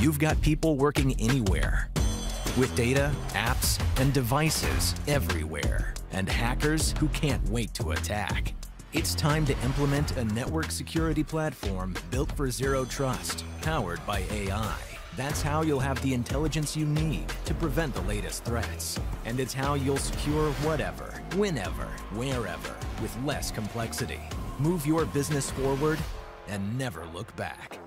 You've got people working anywhere, with data, apps, and devices everywhere, and hackers who can't wait to attack. It's time to implement a network security platform built for zero trust, powered by AI. That's how you'll have the intelligence you need to prevent the latest threats. And it's how you'll secure whatever, whenever, wherever, with less complexity. Move your business forward and never look back.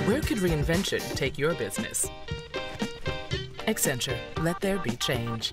Where could reinvention take your business? Accenture, let there be change.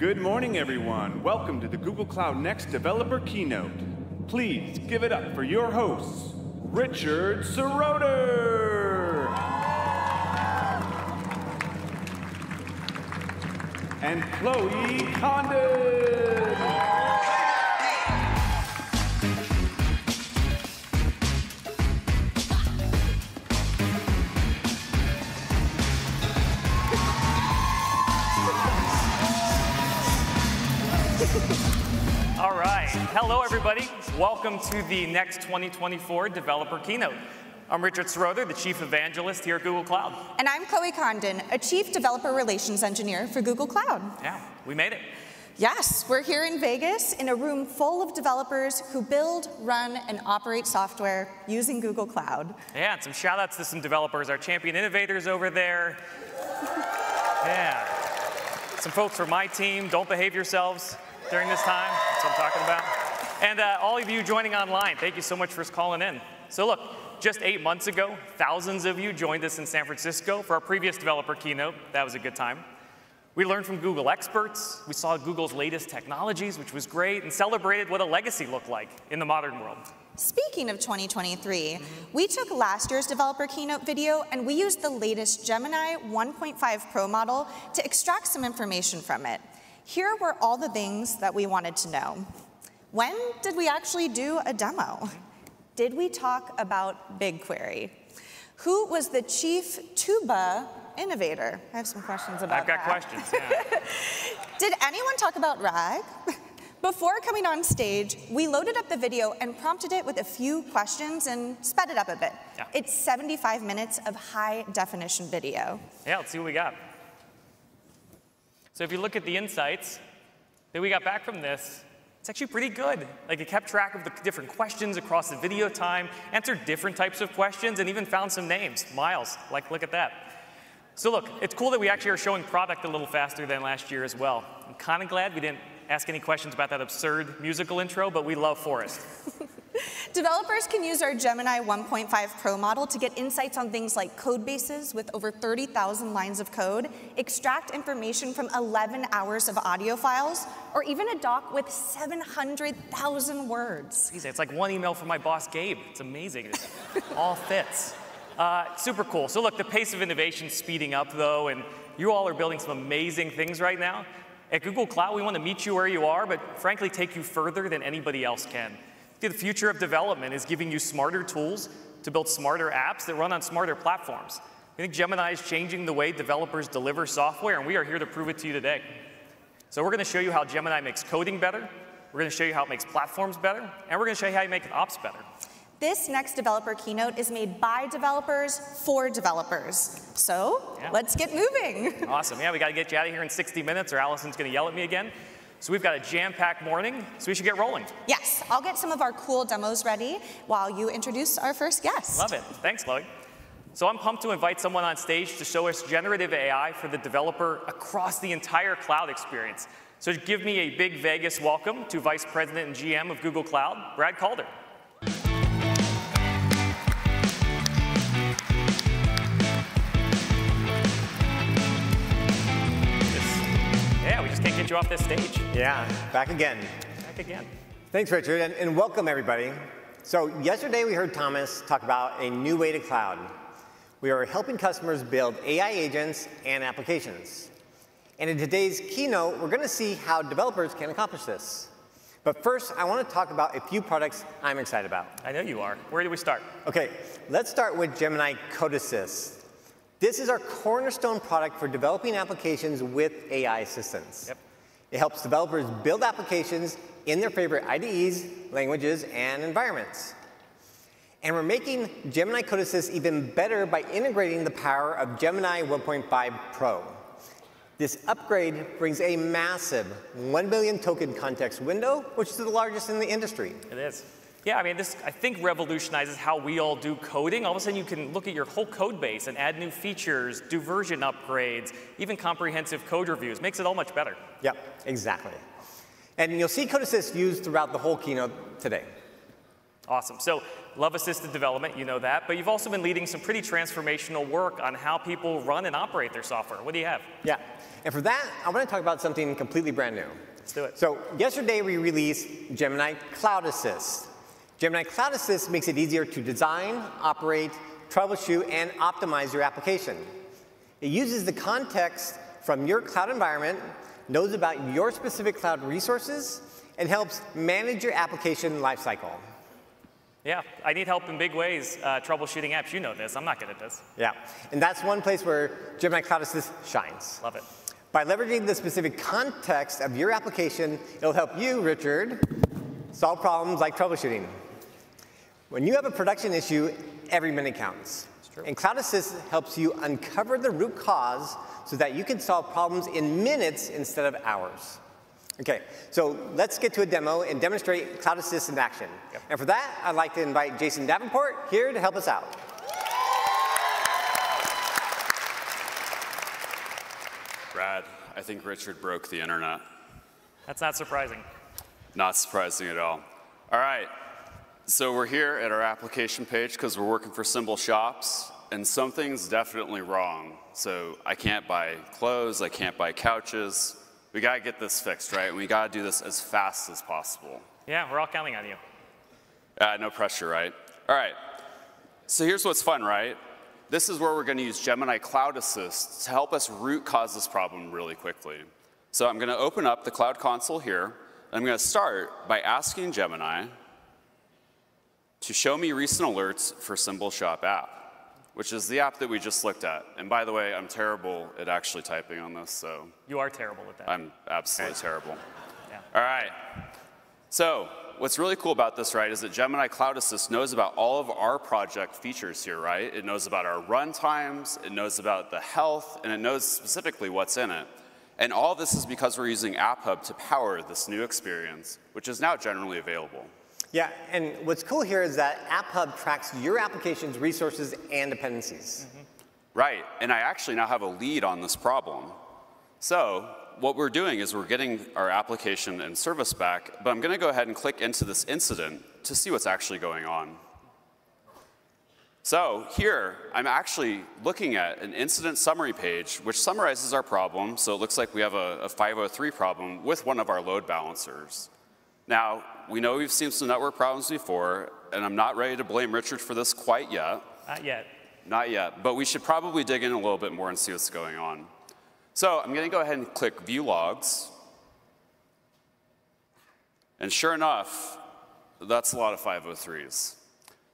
Good morning, everyone. Welcome to the Google Cloud Next Developer Keynote. Please give it up for your hosts, Richard Seroter. and Chloe Condon. All right. Hello, everybody. Welcome to the next 2024 Developer Keynote. I'm Richard Sroder, the Chief Evangelist here at Google Cloud. And I'm Chloe Condon, a Chief Developer Relations Engineer for Google Cloud. Yeah, we made it. Yes, we're here in Vegas in a room full of developers who build, run, and operate software using Google Cloud. Yeah, and some shout outs to some developers, our champion innovators over there. Yeah. Some folks from my team, don't behave yourselves during this time. That's what I'm talking about. And all of you joining online, thank you so much for calling in. So look, just 8 months ago, thousands of you joined us in San Francisco for our previous developer keynote. That was a good time. We learned from Google experts. We saw Google's latest technologies, which was great, and celebrated what a legacy looked like in the modern world. Speaking of 2023, we took last year's developer keynote video and we used the latest Gemini 1.5 Pro model to extract some information from it. Here were all the things that we wanted to know. When did we actually do a demo? Did we talk about BigQuery? Who was the chief tuba innovator? I have some questions about that. I've got questions, yeah. Did anyone talk about RAG? Before coming on stage, we loaded up the video and prompted it with a few questions and sped it up a bit. Yeah. It's 75 minutes of high-definition video. Yeah, let's see what we got. So if you look at the insights that we got back from this, it's actually pretty good. Like, it kept track of the different questions across the video time, answered different types of questions, and even found some names. Miles, like, look at that. So look, it's cool that we actually are showing product a little faster than last year as well. I'm kind of glad we didn't ask any questions about that absurd musical intro, but we love Forrest. Developers can use our Gemini 1.5 Pro model to get insights on things like code bases with over 30,000 lines of code, extract information from 11 hours of audio files, or even a doc with 700,000 words. It's like one email from my boss, Gabe. It's amazing. It all fits. Super cool. So look, the pace of innovation is speeding up, though, and you all are building some amazing things right now. At Google Cloud, we want to meet you where you are, but frankly, take you further than anybody else can. The future of development is giving you smarter tools to build smarter apps that run on smarter platforms. I think Gemini is changing the way developers deliver software, and we are here to prove it to you today. So we're going to show you how Gemini makes coding better, we're going to show you how it makes platforms better, and we're going to show you how you make ops better. This next developer keynote is made by developers for developers. So let's get moving. Awesome. Yeah, we got to get you out of here in 60 minutes or Allison's going to yell at me again. So we've got a jam-packed morning, so we should get rolling. Yes, I'll get some of our cool demos ready while you introduce our first guest. Love it. Thanks, Chloe. So I'm pumped to invite someone on stage to show us generative AI for the developer across the entire cloud experience. So give me a big Vegas welcome to Vice President and GM of Google Cloud, Brad Calder. Yeah, we just can't get you off this stage. Yeah, back again. Back again. Thanks, Richard, and welcome, everybody. So yesterday we heard Thomas talk about a new way to cloud. We are helping customers build AI agents and applications. And in today's keynote, we're going to see how developers can accomplish this. But first, I want to talk about a few products I'm excited about. I know you are. Where do we start? OK, let's start with Gemini Code Assist. This is our cornerstone product for developing applications with AI assistance. Yep. It helps developers build applications in their favorite IDEs, languages, and environments. And we're making Gemini Code Assist even better by integrating the power of Gemini 1.5 Pro. This upgrade brings a massive 1 billion token context window, which is the largest in the industry. It is. Yeah, I mean, this, I think, revolutionizes how we all do coding. All of a sudden, you can look at your whole code base and add new features, do version upgrades, even comprehensive code reviews. Makes it all much better. Yep, exactly. And you'll see Code Assist used throughout the whole keynote today. Awesome. So love assisted development, you know that. But you've also been leading some pretty transformational work on how people run and operate their software. What do you have? Yeah. And for that, I want to talk about something completely brand new. Let's do it. So yesterday, we released Gemini Cloud Assist. Gemini Cloud Assist makes it easier to design, operate, troubleshoot, and optimize your application. It uses the context from your cloud environment knows about your specific cloud resources and helps manage your application lifecycle. Yeah, I need help in big ways troubleshooting apps. You know this. I'm not good at this. Yeah, and that's one place where Gemini Cloud Assist shines. Love it. By leveraging the specific context of your application, it'll help you, Richard, solve problems like troubleshooting. When you have a production issue, every minute counts. And Cloud Assist helps you uncover the root cause so that you can solve problems in minutes instead of hours. OK, so let's get to a demo and demonstrate Cloud Assist in action. Yep. And for that, I'd like to invite Jason Davenport here to help us out. Brad, I think Richard broke the internet. That's not surprising. Not surprising at all. All right, so we're here at our application page because we're working for Symbol Shops, and something's definitely wrong. So I can't buy clothes, I can't buy couches. We got to get this fixed, right? And we got to do this as fast as possible. Yeah, we're all counting on you. No pressure, right? All right, so here's what's fun, right? This is where we're going to use Gemini Cloud Assist to help us root cause this problem really quickly. So I'm going to open up the Cloud Console here, and I'm going to start by asking Gemini to show me recent alerts for Symbol Shop app, which is the app that we just looked at. And by the way, I'm terrible at actually typing on this, so. You are terrible at that. I'm absolutely terrible. Yeah. All right. So what's really cool about this, right, is that Gemini Cloud Assist knows about all of our project features here, right? It knows about our run times, it knows about the health, and it knows specifically what's in it. And all this is because we're using App Hub to power this new experience, which is now generally available. Yeah, and what's cool here is that App Hub tracks your application's resources and dependencies. Mm-hmm. Right, and I actually now have a lead on this problem. So what we're doing is we're getting our application and service back, but I'm going to go ahead and click into this incident to see what's actually going on. So here, I'm actually looking at an incident summary page, which summarizes our problem. So it looks like we have a 503 problem with one of our load balancers. Now, we know we've seen some network problems before, and I'm not ready to blame Richard for this quite yet. Not yet. Not yet, but we should probably dig in a little bit more and see what's going on. So I'm going to go ahead and click View Logs. And sure enough, that's a lot of 503s.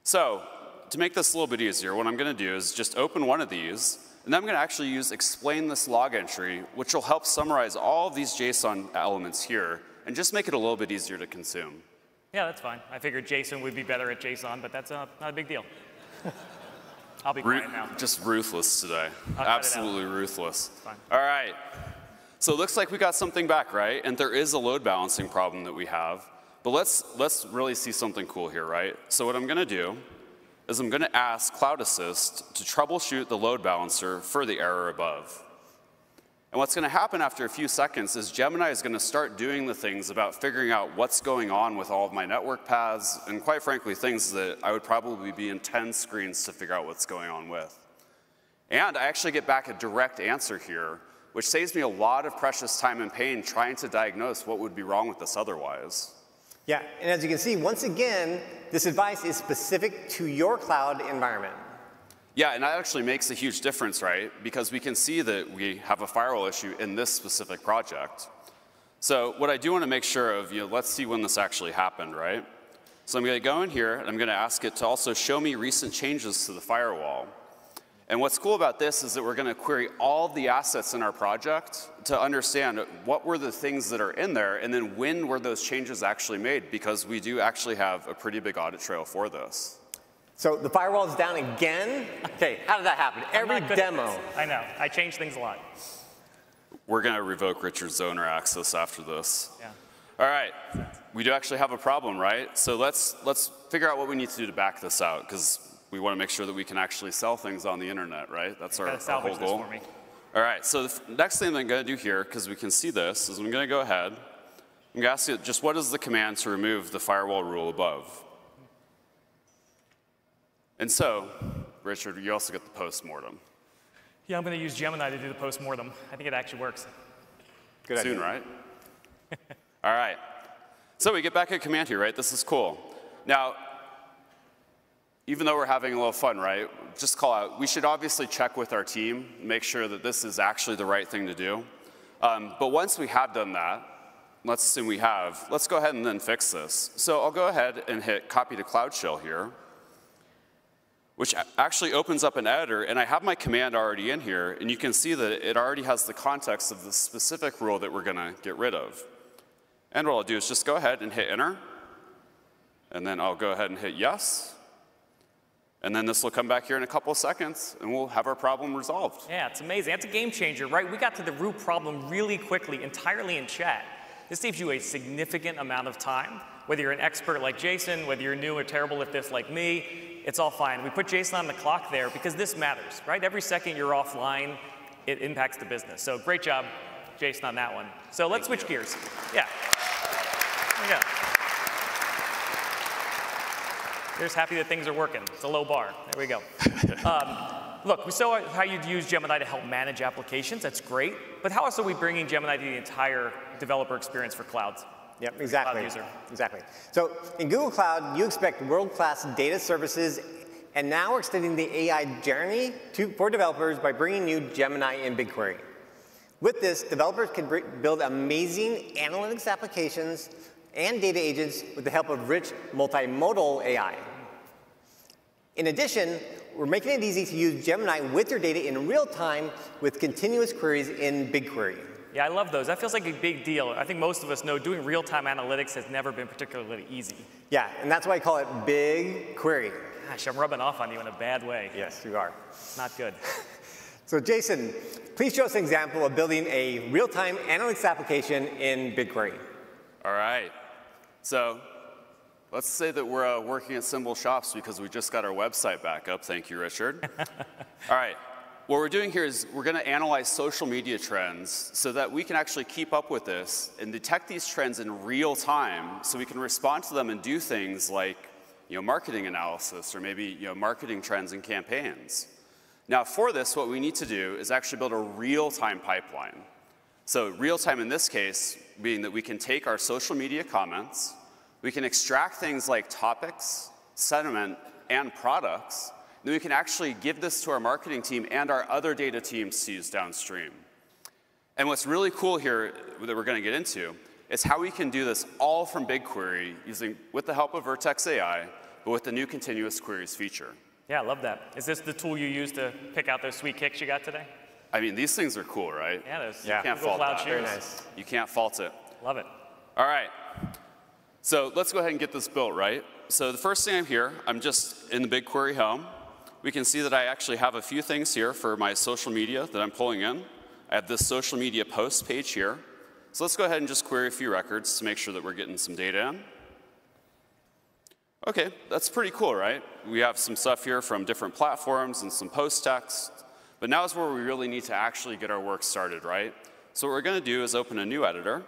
So to make this a little bit easier, what I'm going to do is just open one of these, and then I'm going to actually use Explain This Log Entry, which will help summarize all of these JSON elements here and just make it a little bit easier to consume. Yeah, that's fine. I figured Jason would be better at JSON, but that's not a big deal. I'll be quiet now. Just ruthless today. Absolutely ruthless. It's fine. All right. So it looks like we got something back, right? And there is a load balancing problem that we have. But let's really see something cool here, right? So what I'm going to do is I'm going to ask Cloud Assist to troubleshoot the load balancer for the error above. And what's going to happen after a few seconds is Gemini is going to start doing the things about figuring out what's going on with all of my network paths, and quite frankly, things that I would probably be in 10 screens to figure out what's going on with. And I actually get back a direct answer here, which saves me a lot of precious time and pain trying to diagnose what would be wrong with this otherwise. Yeah, and as you can see, once again, this advice is specific to your cloud environment. Yeah, and that actually makes a huge difference, right? Because we can see that we have a firewall issue in this specific project. So what I do want to make sure of, let's see when this actually happened, right? So I'm going to go in here, and I'm going to ask it to also show me recent changes to the firewall. And what's cool about this is that we're going to query all of the assets in our project to understand what were the things that are in there, and then when were those changes actually made, because we do actually have a pretty big audit trail for this. So the firewall is down again? OK, how did that happen? Every demo. I know. I change things a lot. We're going to revoke Richard's owner access after this. Yeah. All right. We do actually have a problem, right? So let's figure out what we need to do to back this out, because we want to make sure that we can actually sell things on the internet, right? That's our whole goal. This for me. All right. So the next thing I'm going to do here, because we can see this, is I'm going to go ahead. I'm going to ask it just what is the command to remove the firewall rule above. And so, Richard, you also get the post-mortem. Yeah, I'm going to use Gemini to do the post-mortem. I think it actually works. Good idea. Soon, right? All right. So we get back at command here, right? This is cool. Now, even though we're having a little fun, right, just call out, we should obviously check with our team, make sure that this is actually the right thing to do. But once we have done that, let's assume we have, let's go ahead and then fix this. So I'll go ahead and hit copy to Cloud Shell here, which actually opens up an editor, and I have my command already in here, and you can see that it already has the context of the specific rule that we're gonna get rid of. And what I'll do is just go ahead and hit enter, and then I'll go ahead and hit yes, and then this will come back here in a couple of seconds, and we'll have our problem resolved. Yeah, it's amazing. That's a game changer, right? We got to the root problem really quickly, entirely in chat. This saves you a significant amount of time. Whether you're an expert like Jason, whether you're new or terrible at this like me, it's all fine. We put Jason on the clock there because this matters, right? Every second you're offline, it impacts the business. So great job, Jason, on that one. So let's switch gears. Yeah. There we go. You're just happy that things are working. It's a low bar. There we go. Look, we saw how you'd use Gemini to help manage applications. That's great. But how else are we bringing Gemini to the entire developer experience for clouds? Yep, exactly. Cloud user. Exactly. So in Google Cloud, you expect world-class data services, and now we're extending the AI journey for developers by bringing you Gemini in BigQuery. With this, developers can build amazing analytics applications and data agents with the help of rich multimodal AI. In addition, we're making it easy to use Gemini with your data in real time with continuous queries in BigQuery. Yeah, I love those. That feels like a big deal. I think most of us know doing real-time analytics has never been particularly easy. Yeah, and that's why I call it BigQuery. Gosh, I'm rubbing off on you in a bad way. Yes, you are. Not good. So Jason, please show us an example of building a real-time analytics application in BigQuery. All right. So let's say that we're working at Symbol Shops because we just got our website back up. Thank you, Richard. All right. What we're doing here is we're going to analyze social media trends so that we can actually keep up with this and detect these trends in real time so we can respond to them and do things like marketing analysis or maybe marketing trends and campaigns. Now for this, what we need to do is actually build a real-time pipeline. So real-time in this case being that we can take our social media comments, we can extract things like topics, sentiment, and products. Then we can actually give this to our marketing team and our other data teams to use downstream. And what's really cool here that we're going to get into is how we can do this all from BigQuery with the help of Vertex AI, but with the new continuous queries feature. Yeah, I love that. Is this the tool you use to pick out those sweet kicks you got today? I mean, these things are cool, right? Yeah, those you can't fault that. Very nice. You can't fault it. Love it. All right. So let's go ahead and get this built, right? So the first thing I'm here, I'm just in the BigQuery home. We can see that I actually have a few things here for my social media that I'm pulling in. I have this social media post page here. So let's go ahead and just query a few records to make sure that we're getting some data in. OK, that's pretty cool, right? We have some stuff here from different platforms and some post text. But now is where we really need to actually get our work started, right? So what we're going to do is open a new editor.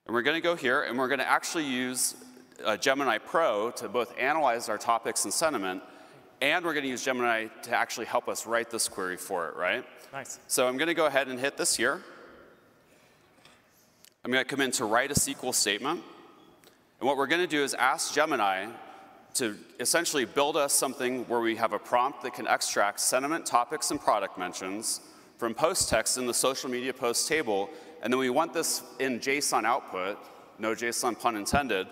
And we're going to go here, and we're going to actually use Gemini Pro to both analyze our topics and sentiment, and we're going to use Gemini to actually help us write this query for it, right? Nice. So I'm going to go ahead and hit this here. I'm going to come in to write a SQL statement. And what we're going to do is ask Gemini to essentially build us something where we have a prompt that can extract sentiment, topics, and product mentions from post text in the social media post table. And then we want this in JSON output, no JSON pun intended,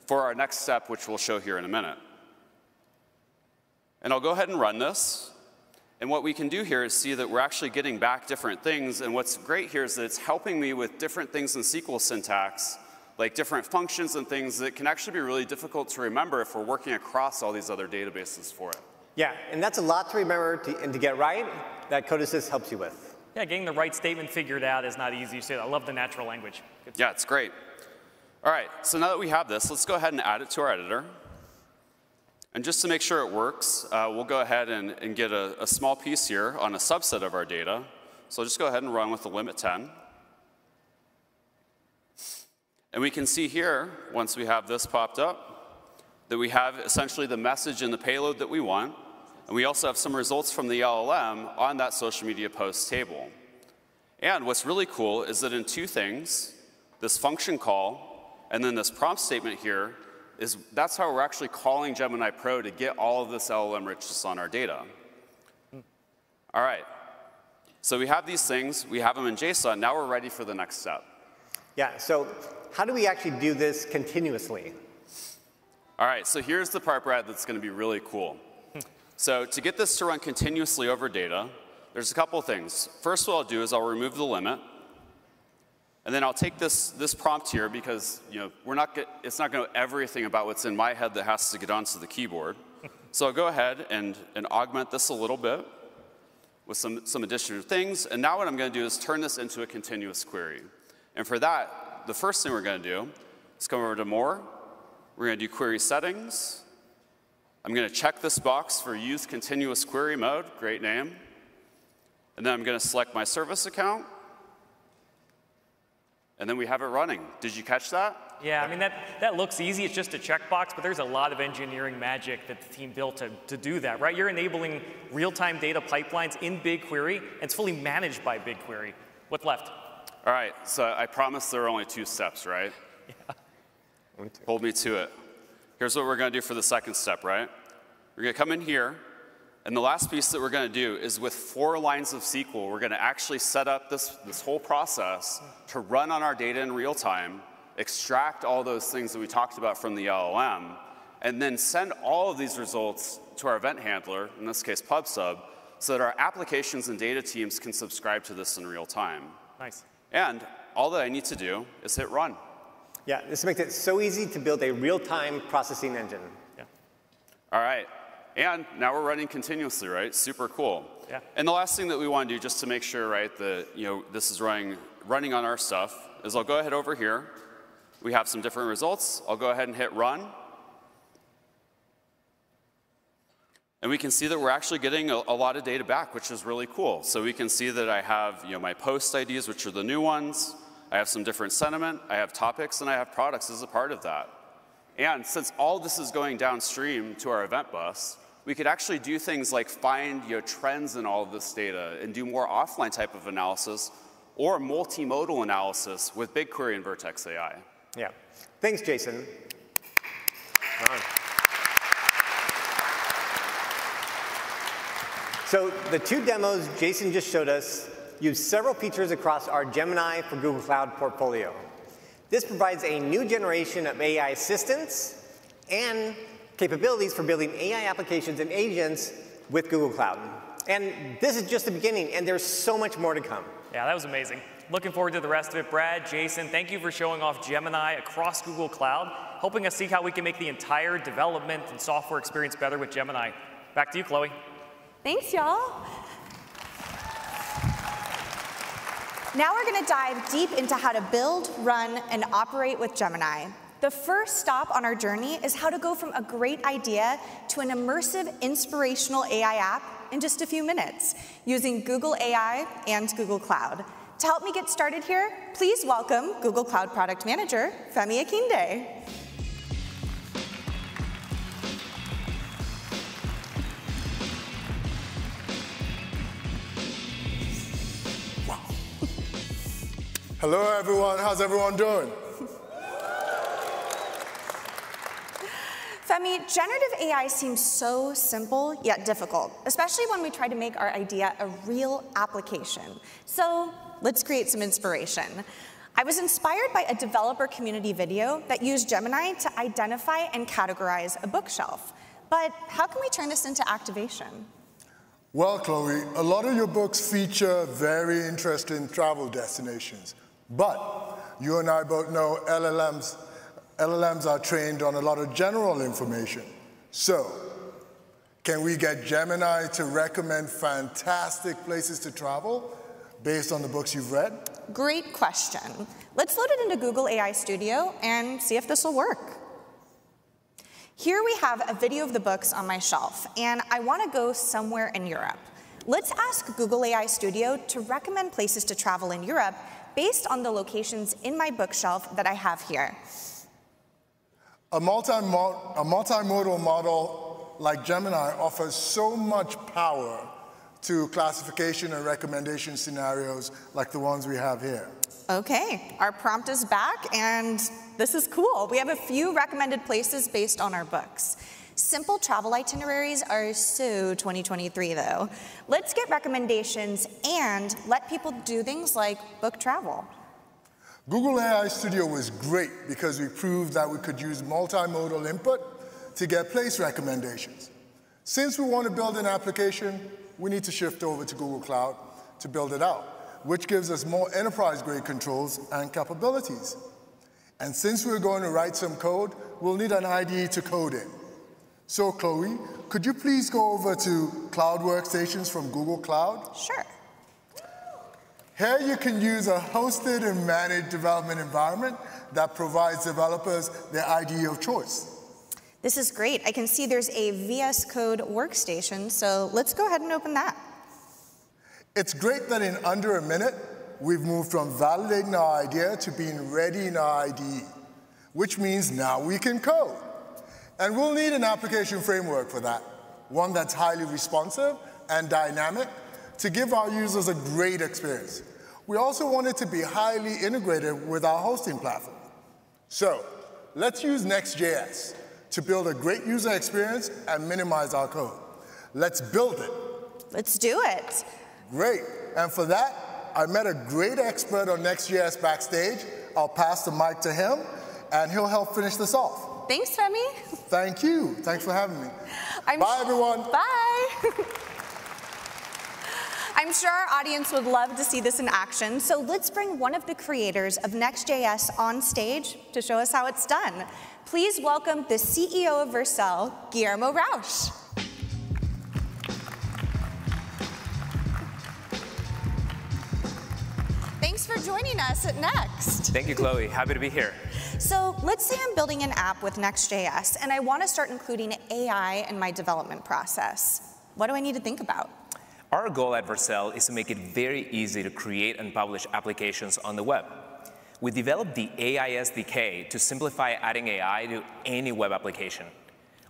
for our next step, which we'll show here in a minute. And I'll go ahead and run this. And what we can do here is see that we're actually getting back different things. And what's great here is that it's helping me with different things in SQL syntax, like different functions and things that can actually be really difficult to remember if we're working across all these other databases for it. Yeah, and that's a lot to remember and to get right that Code Assist helps you with. Yeah, getting the right statement figured out is not easy. You say that. I love the natural language. Yeah, it's great. All right, so now that we have this, let's go ahead and add it to our editor. And just to make sure it works, we'll go ahead and get a small piece here on a subset of our data. So just go ahead and run with the limit 10. And we can see here, once we have this popped up, that we have essentially the message and the payload that we want. And we also have some results from the LLM on that social media post table. And what's really cool is that in two things, this function call and then this prompt statement here, that's how we're actually calling Gemini Pro to get all of this LLM richness on our data. All right, So we have these things, we have them in JSON, now we're ready for the next step. Yeah, so how do we actually do this continuously? All right, so here's the part, Brad, that's going to be really cool. So to get this to run continuously over data, there's a couple of things. First, what I'll do is I'll remove the limit. And then I'll take this prompt here because it's not going to know everything about what's in my head that has to get onto the keyboard. So I'll go ahead and augment this a little bit with some additional things. And now what I'm going to do is turn this into a continuous query. And for that, the first thing we're going to do is come over to More. We're going to do Query Settings. I'm going to check this box for Use Continuous Query Mode. Great name. And then I'm going to select my service account. And then we have it running. Did you catch that? Yeah, I mean, that looks easy. It's just a checkbox, but there's a lot of engineering magic that the team built to do that, right? You're enabling real-time data pipelines in BigQuery, and it's fully managed by BigQuery. What's left? All right, so I promised there are only 2 steps, right? Yeah. Hold me to it. Here's what we're going to do for the second step, right? We're going to come in here, and the last piece that we're going to do is with 4 lines of SQL, we're going to actually set up this whole process to run on our data in real time, extract all those things that we talked about from the LLM, and then send all of these results to our event handler, in this case PubSub, so that our applications and data teams can subscribe to this in real time. Nice. And all that I need to do is hit run. Yeah, this makes it so easy to build a real-time processing engine. Yeah. All right. And now we're running continuously, right? Super cool. Yeah. And the last thing that we want to do just to make sure, right, that this is running on our stuff is I'll go ahead over here. We have some different results. I'll go ahead and hit run. And we can see that we're actually getting a lot of data back, which is really cool. So we can see that I have my post IDs, which are the new ones. I have some different sentiment. I have topics, and I have products as a part of that. And since all this is going downstream to our event bus, we could actually do things like find trends in all of this data and do more offline type of analysis or multimodal analysis with BigQuery and Vertex AI. Yeah. Thanks, Jason. So the 2 demos Jason just showed us use several features across our Gemini for Google Cloud portfolio. This provides a new generation of AI assistants and capabilities for building AI applications and agents with Google Cloud. And this is just the beginning, and there's so much more to come. Yeah, that was amazing. Looking forward to the rest of it. Brad, Jason, thank you for showing off Gemini across Google Cloud, helping us see how we can make the entire development and software experience better with Gemini. Back to you, Chloe. Thanks, y'all. Now we're going to dive deep into how to build, run, and operate with Gemini. The first stop on our journey is how to go from a great idea to an immersive, inspirational AI app in just a few minutes using Google AI and Google Cloud. To help me get started here, please welcome Google Cloud Product Manager, Femi Akinde. Hello, everyone. How's everyone doing? Femi, generative AI seems so simple yet difficult, especially when we try to make our idea a real application. So let's create some inspiration. I was inspired by a developer community video that used Gemini to identify and categorize a bookshelf. But how can we turn this into activation? Well, Chloe, a lot of your books feature very interesting travel destinations. But you and I both know LLMs are trained on a lot of general information. So can we get Gemini to recommend fantastic places to travel based on the books you've read? Great question. Let's load it into Google AI Studio and see if this will work. Here we have a video of the books on my shelf, and I want to go somewhere in Europe. Let's ask Google AI Studio to recommend places to travel in Europe based on the locations in my bookshelf that I have here. A multimodal model like Gemini offers so much power to classification and recommendation scenarios like the ones we have here. Okay, our prompt is back, and this is cool. We have a few recommended places based on our books. Simple travel itineraries are so 2023, though. Let's get recommendations and let people do things like book travel. Google AI Studio was great because we proved that we could use multimodal input to get place recommendations. Since we want to build an application, we need to shift over to Google Cloud to build it out, which gives us more enterprise-grade controls and capabilities. And since we're going to write some code, we'll need an IDE to code in. So Chloe, could you please go over to Cloud Workstations from Google Cloud? Sure. Here you can use a hosted and managed development environment that provides developers their IDE of choice. This is great. I can see there's a VS Code workstation, so let's go ahead and open that. It's great that in under a minute, we've moved from validating our idea to being ready in our IDE, which means now we can code. And we'll need an application framework for that, one that's highly responsive and dynamic to give our users a great experience. We also want it to be highly integrated with our hosting platform. So let's use Next.js to build a great user experience and minimize our code. Let's build it. Let's do it. Great. And for that, I met a great expert on Next.js backstage. I'll pass the mic to him, and he'll help finish this off. Thanks, Femi. Thank you. Thanks for having me. Bye, everyone. Bye. I'm sure our audience would love to see this in action, so let's bring one of the creators of Next.js on stage to show us how it's done. Please welcome the CEO of Vercel, Guillermo Rauch. Thanks for joining us at Next. Thank you, Chloe. Happy to be here. So let's say I'm building an app with Next.js, and I want to start including AI in my development process. What do I need to think about? Our goal at Vercel is to make it very easy to create and publish applications on the web. We developed the AI SDK to simplify adding AI to any web application.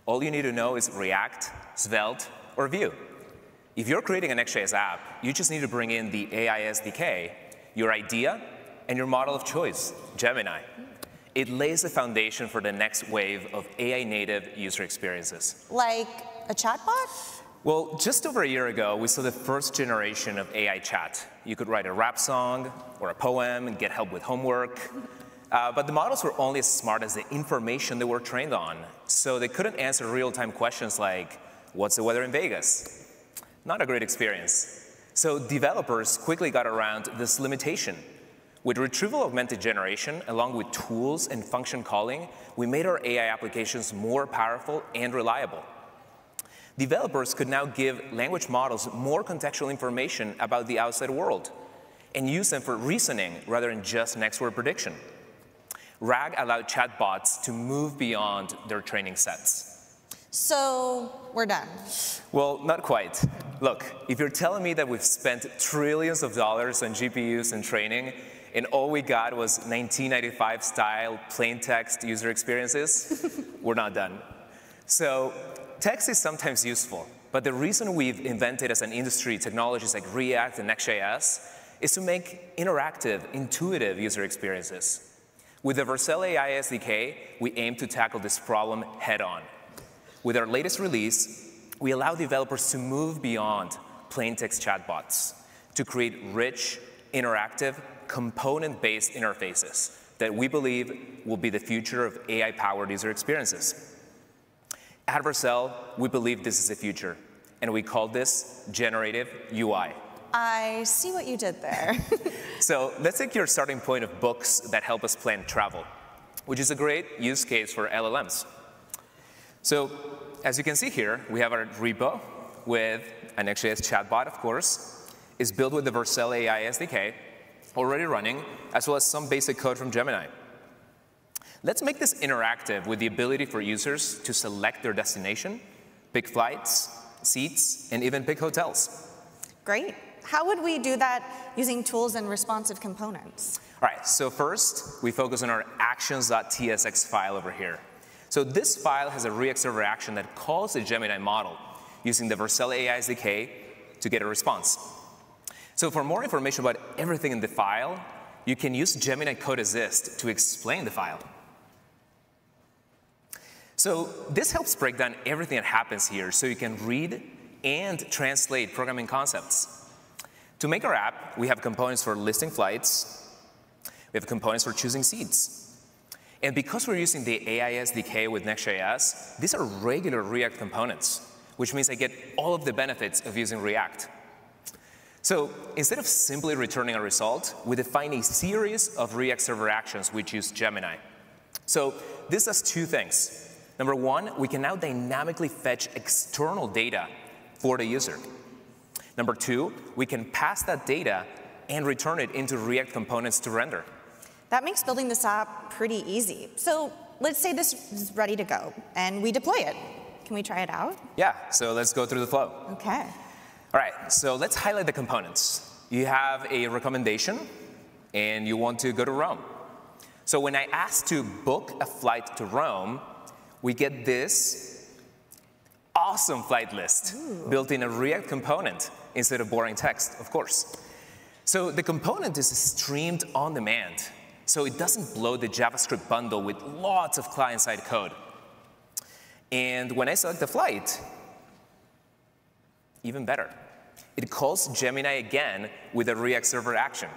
All you need to know is React, Svelte, or Vue. If you're creating a Next.js app, you just need to bring in the AI SDK, your idea, and your model of choice, Gemini. It lays the foundation for the next wave of AI-native user experiences. Like a chatbot? Well, just over a year ago, we saw the first generation of AI chat. You could write a rap song or a poem and get help with homework. But the models were only as smart as the information they were trained on. So they couldn't answer real-time questions like, what's the weather in Vegas? Not a great experience. So developers quickly got around this limitation. With retrieval-augmented generation, along with tools and function calling, we made our AI applications more powerful and reliable. Developers could now give language models more contextual information about the outside world and use them for reasoning rather than just next word prediction. RAG allowed chatbots to move beyond their training sets. So we're done. Well, not quite. Look, if you're telling me that we've spent trillions of dollars on GPUs and training, and all we got was 1995-style plain text user experiences, we're not done. So text is sometimes useful, but the reason we've invented as an industry technologies like React and Next.js is to make interactive, intuitive user experiences. With the Vercel AI SDK, we aim to tackle this problem head-on. With our latest release, we allow developers to move beyond plain text chatbots to create rich, interactive, component-based interfaces that we believe will be the future of AI-powered user experiences. At Vercel, we believe this is the future, and we call this generative UI. I see what you did there. So let's take your starting point of books that help us plan travel, which is a great use case for LLMs. So as you can see here, we have our repo with a Next.js chatbot, of course. It's built with the Vercel AI SDK, already running, as well as some basic code from Gemini. Let's make this interactive with the ability for users to select their destination, pick flights, seats, and even pick hotels. Great. How would we do that using tools and responsive components? All right, so first, we focus on our actions.tsx file over here. So this file has a React server action that calls the Gemini model using the Vercel AI SDK to get a response. So for more information about everything in the file, you can use Gemini Code Assist to explain the file. So this helps break down everything that happens here so you can read and translate programming concepts. To make our app, we have components for listing flights. We have components for choosing seats. And because we're using the AI SDK with Next.js, these are regular React components, which means I get all of the benefits of using React. So instead of simply returning a result, we define a series of React server actions which use Gemini. So this does two things. Number one, we can now dynamically fetch external data for the user. Number two, we can pass that data and return it into React components to render. That makes building this app pretty easy. So let's say this is ready to go, and we deploy it. Can we try it out? Yeah, so let's go through the flow. OK. All right, so let's highlight the components. You have a recommendation, and you want to go to Rome. So when I ask to book a flight to Rome, we get this awesome flight list built in a React component instead of boring text, of course. So the component is streamed on demand, so it doesn't blow the JavaScript bundle with lots of client-side code. And when I select the flight, even better, it calls Gemini again with a React server action.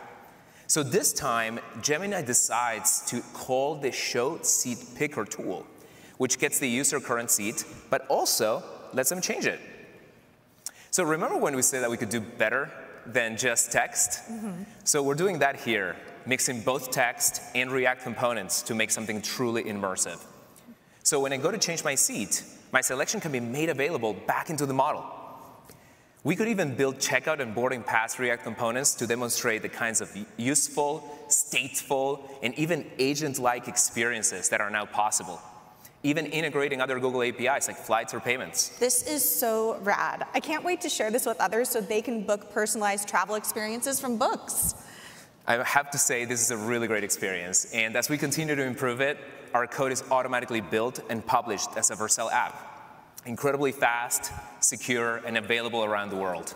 So this time, Gemini decides to call the show seat picker tool, which gets the user current seat, but also lets them change it. So remember when we said that we could do better than just text? So we're doing that here, mixing both text and React components to make something truly immersive. So when I go to change my seat, my selection can be made available back into the model. We could even build checkout and boarding pass React components to demonstrate the kinds of useful, stateful, and even agent-like experiences that are now possible, even integrating other Google APIs like flights or payments. This is so rad. I can't wait to share this with others so they can book personalized travel experiences from books. I have to say this is a really great experience. And as we continue to improve it, our code is automatically built and published as a Vercel app. Incredibly fast, secure, and available around the world.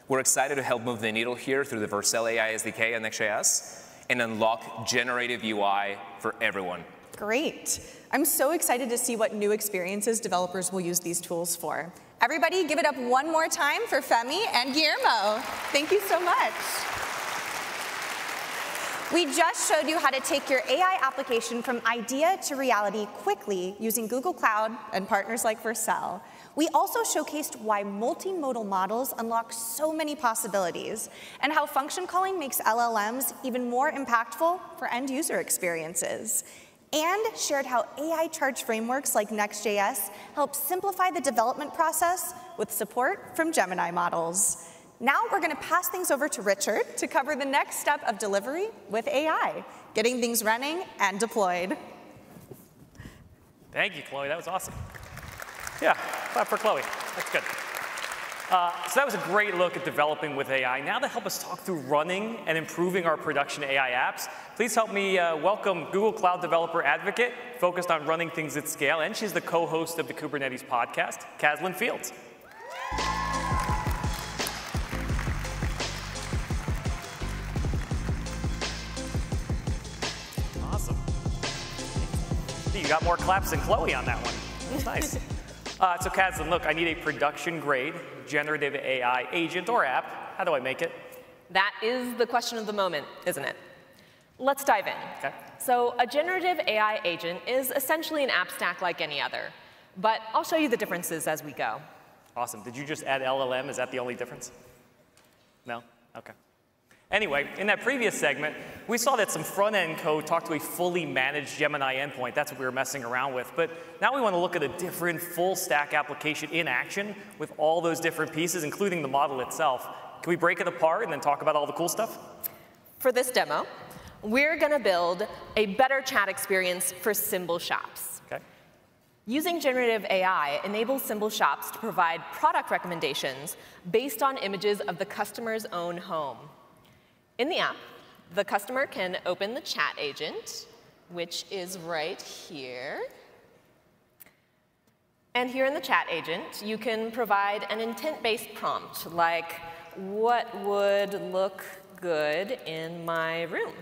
We're excited to help move the needle here through the Vercel AI SDK and Next.js and unlock generative UI for everyone. Great. I'm so excited to see what new experiences developers will use these tools for. Everybody, give it up one more time for Femi and Guillermo. Thank you so much. We just showed you how to take your AI application from idea to reality quickly using Google Cloud and partners like Vercel. We also showcased why multimodal models unlock so many possibilities and how function calling makes LLMs even more impactful for end user experiences. And shared how AI charge frameworks like Next.js help simplify the development process with support from Gemini models. Now we're going to pass things over to Richard to cover the next step of delivery with AI, getting things running and deployed. Thank you, Chloe. That was awesome. Yeah, clap for Chloe. That's good. So that was a great look at developing with AI. Now to help us talk through running and improving our production AI apps, please help me welcome Google Cloud Developer Advocate, focused on running things at scale, and she's the co-host of the Kubernetes podcast, Caslin Fields. Awesome. You got more claps than Chloe on that one. That's nice. So Caslin, look, I need a production-grade generative AI agent or app. How do I make it? That is the question of the moment, isn't it? Let's dive in. Okay. So a generative AI agent is essentially an app stack like any other. But I'll show you the differences as we go. Awesome. Did you just add LLM? Is that the only difference? No? OK. Anyway, in that previous segment, we saw that some front-end code talked to a fully managed Gemini endpoint. That's what we were messing around with. But now we want to look at a different full-stack application in action with all those different pieces, including the model itself. Can we break it apart and then talk about all the cool stuff? For this demo, we're going to build a better chat experience for symbol shops. Okay. Using generative AI enables symbol shops to provide product recommendations based on images of the customer's own home. In the app, the customer can open the chat agent, which is right here. And here in the chat agent, you can provide an intent-based prompt, like, what would look good in my room?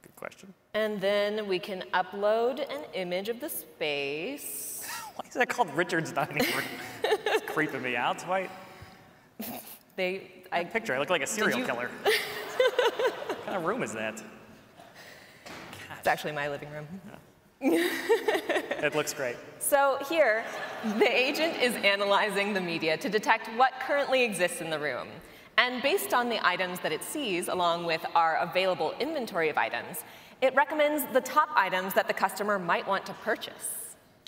Good question. And then we can upload an image of the space. Why is that called Richard's Dining Room? It's creeping me out. Why? I picture I look like a serial killer. What kind of room is that? It's actually my living room. It looks great. So here, the agent is analyzing the media to detect what currently exists in the room. And based on the items that it sees, along with our available inventory of items, it recommends the top items that the customer might want to purchase.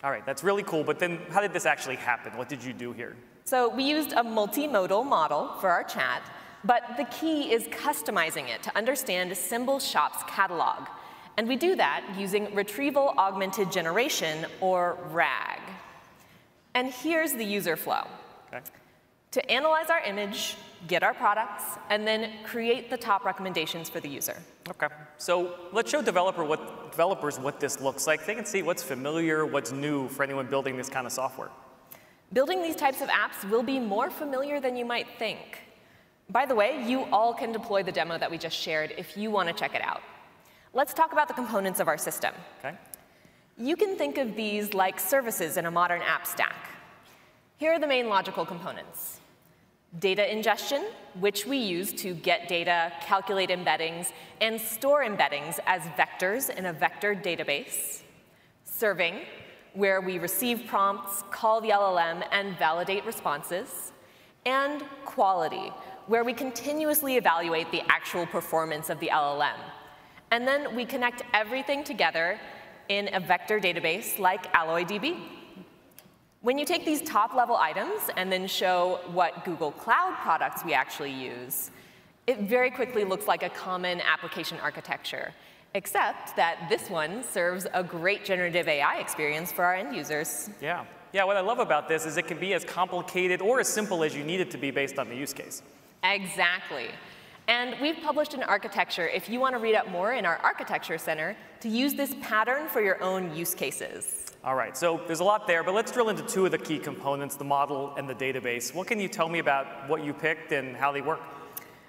All right, that's really cool, but then how did this actually happen? What did you do here? So we used a multimodal model for our chat, but the key is customizing it to understand Symbol Shop's catalog. And we do that using Retrieval Augmented Generation, or RAG. And here's the user flow. Okay. To analyze our image, get our products, and then create the top recommendations for the user. Okay, so let's show developers what this looks like. They can see what's familiar, what's new for anyone building this kind of software. Building these types of apps will be more familiar than you might think. By the way, you all can deploy the demo that we just shared if you want to check it out. Let's talk about the components of our system. Okay. You can think of these like services in a modern app stack. Here are the main logical components. Data ingestion, which we use to get data, calculate embeddings, and store embeddings as vectors in a vector database. Serving, where we receive prompts, call the LLM, and validate responses. And quality, where we continuously evaluate the actual performance of the LLM. And then we connect everything together in a vector database like AlloyDB. When you take these top-level items and then show what Google Cloud products we actually use, it very quickly looks like a common application architecture, except that this one serves a great generative AI experience for our end users. Yeah. Yeah, what I love about this is it can be as complicated or as simple as you need it to be based on the use case. Exactly. And we've published an architecture, if you want to read up more in our Architecture Center, to use this pattern for your own use cases. All right, so there's a lot there, but let's drill into two of the key components, the model and the database. What can you tell me about what you picked and how they work?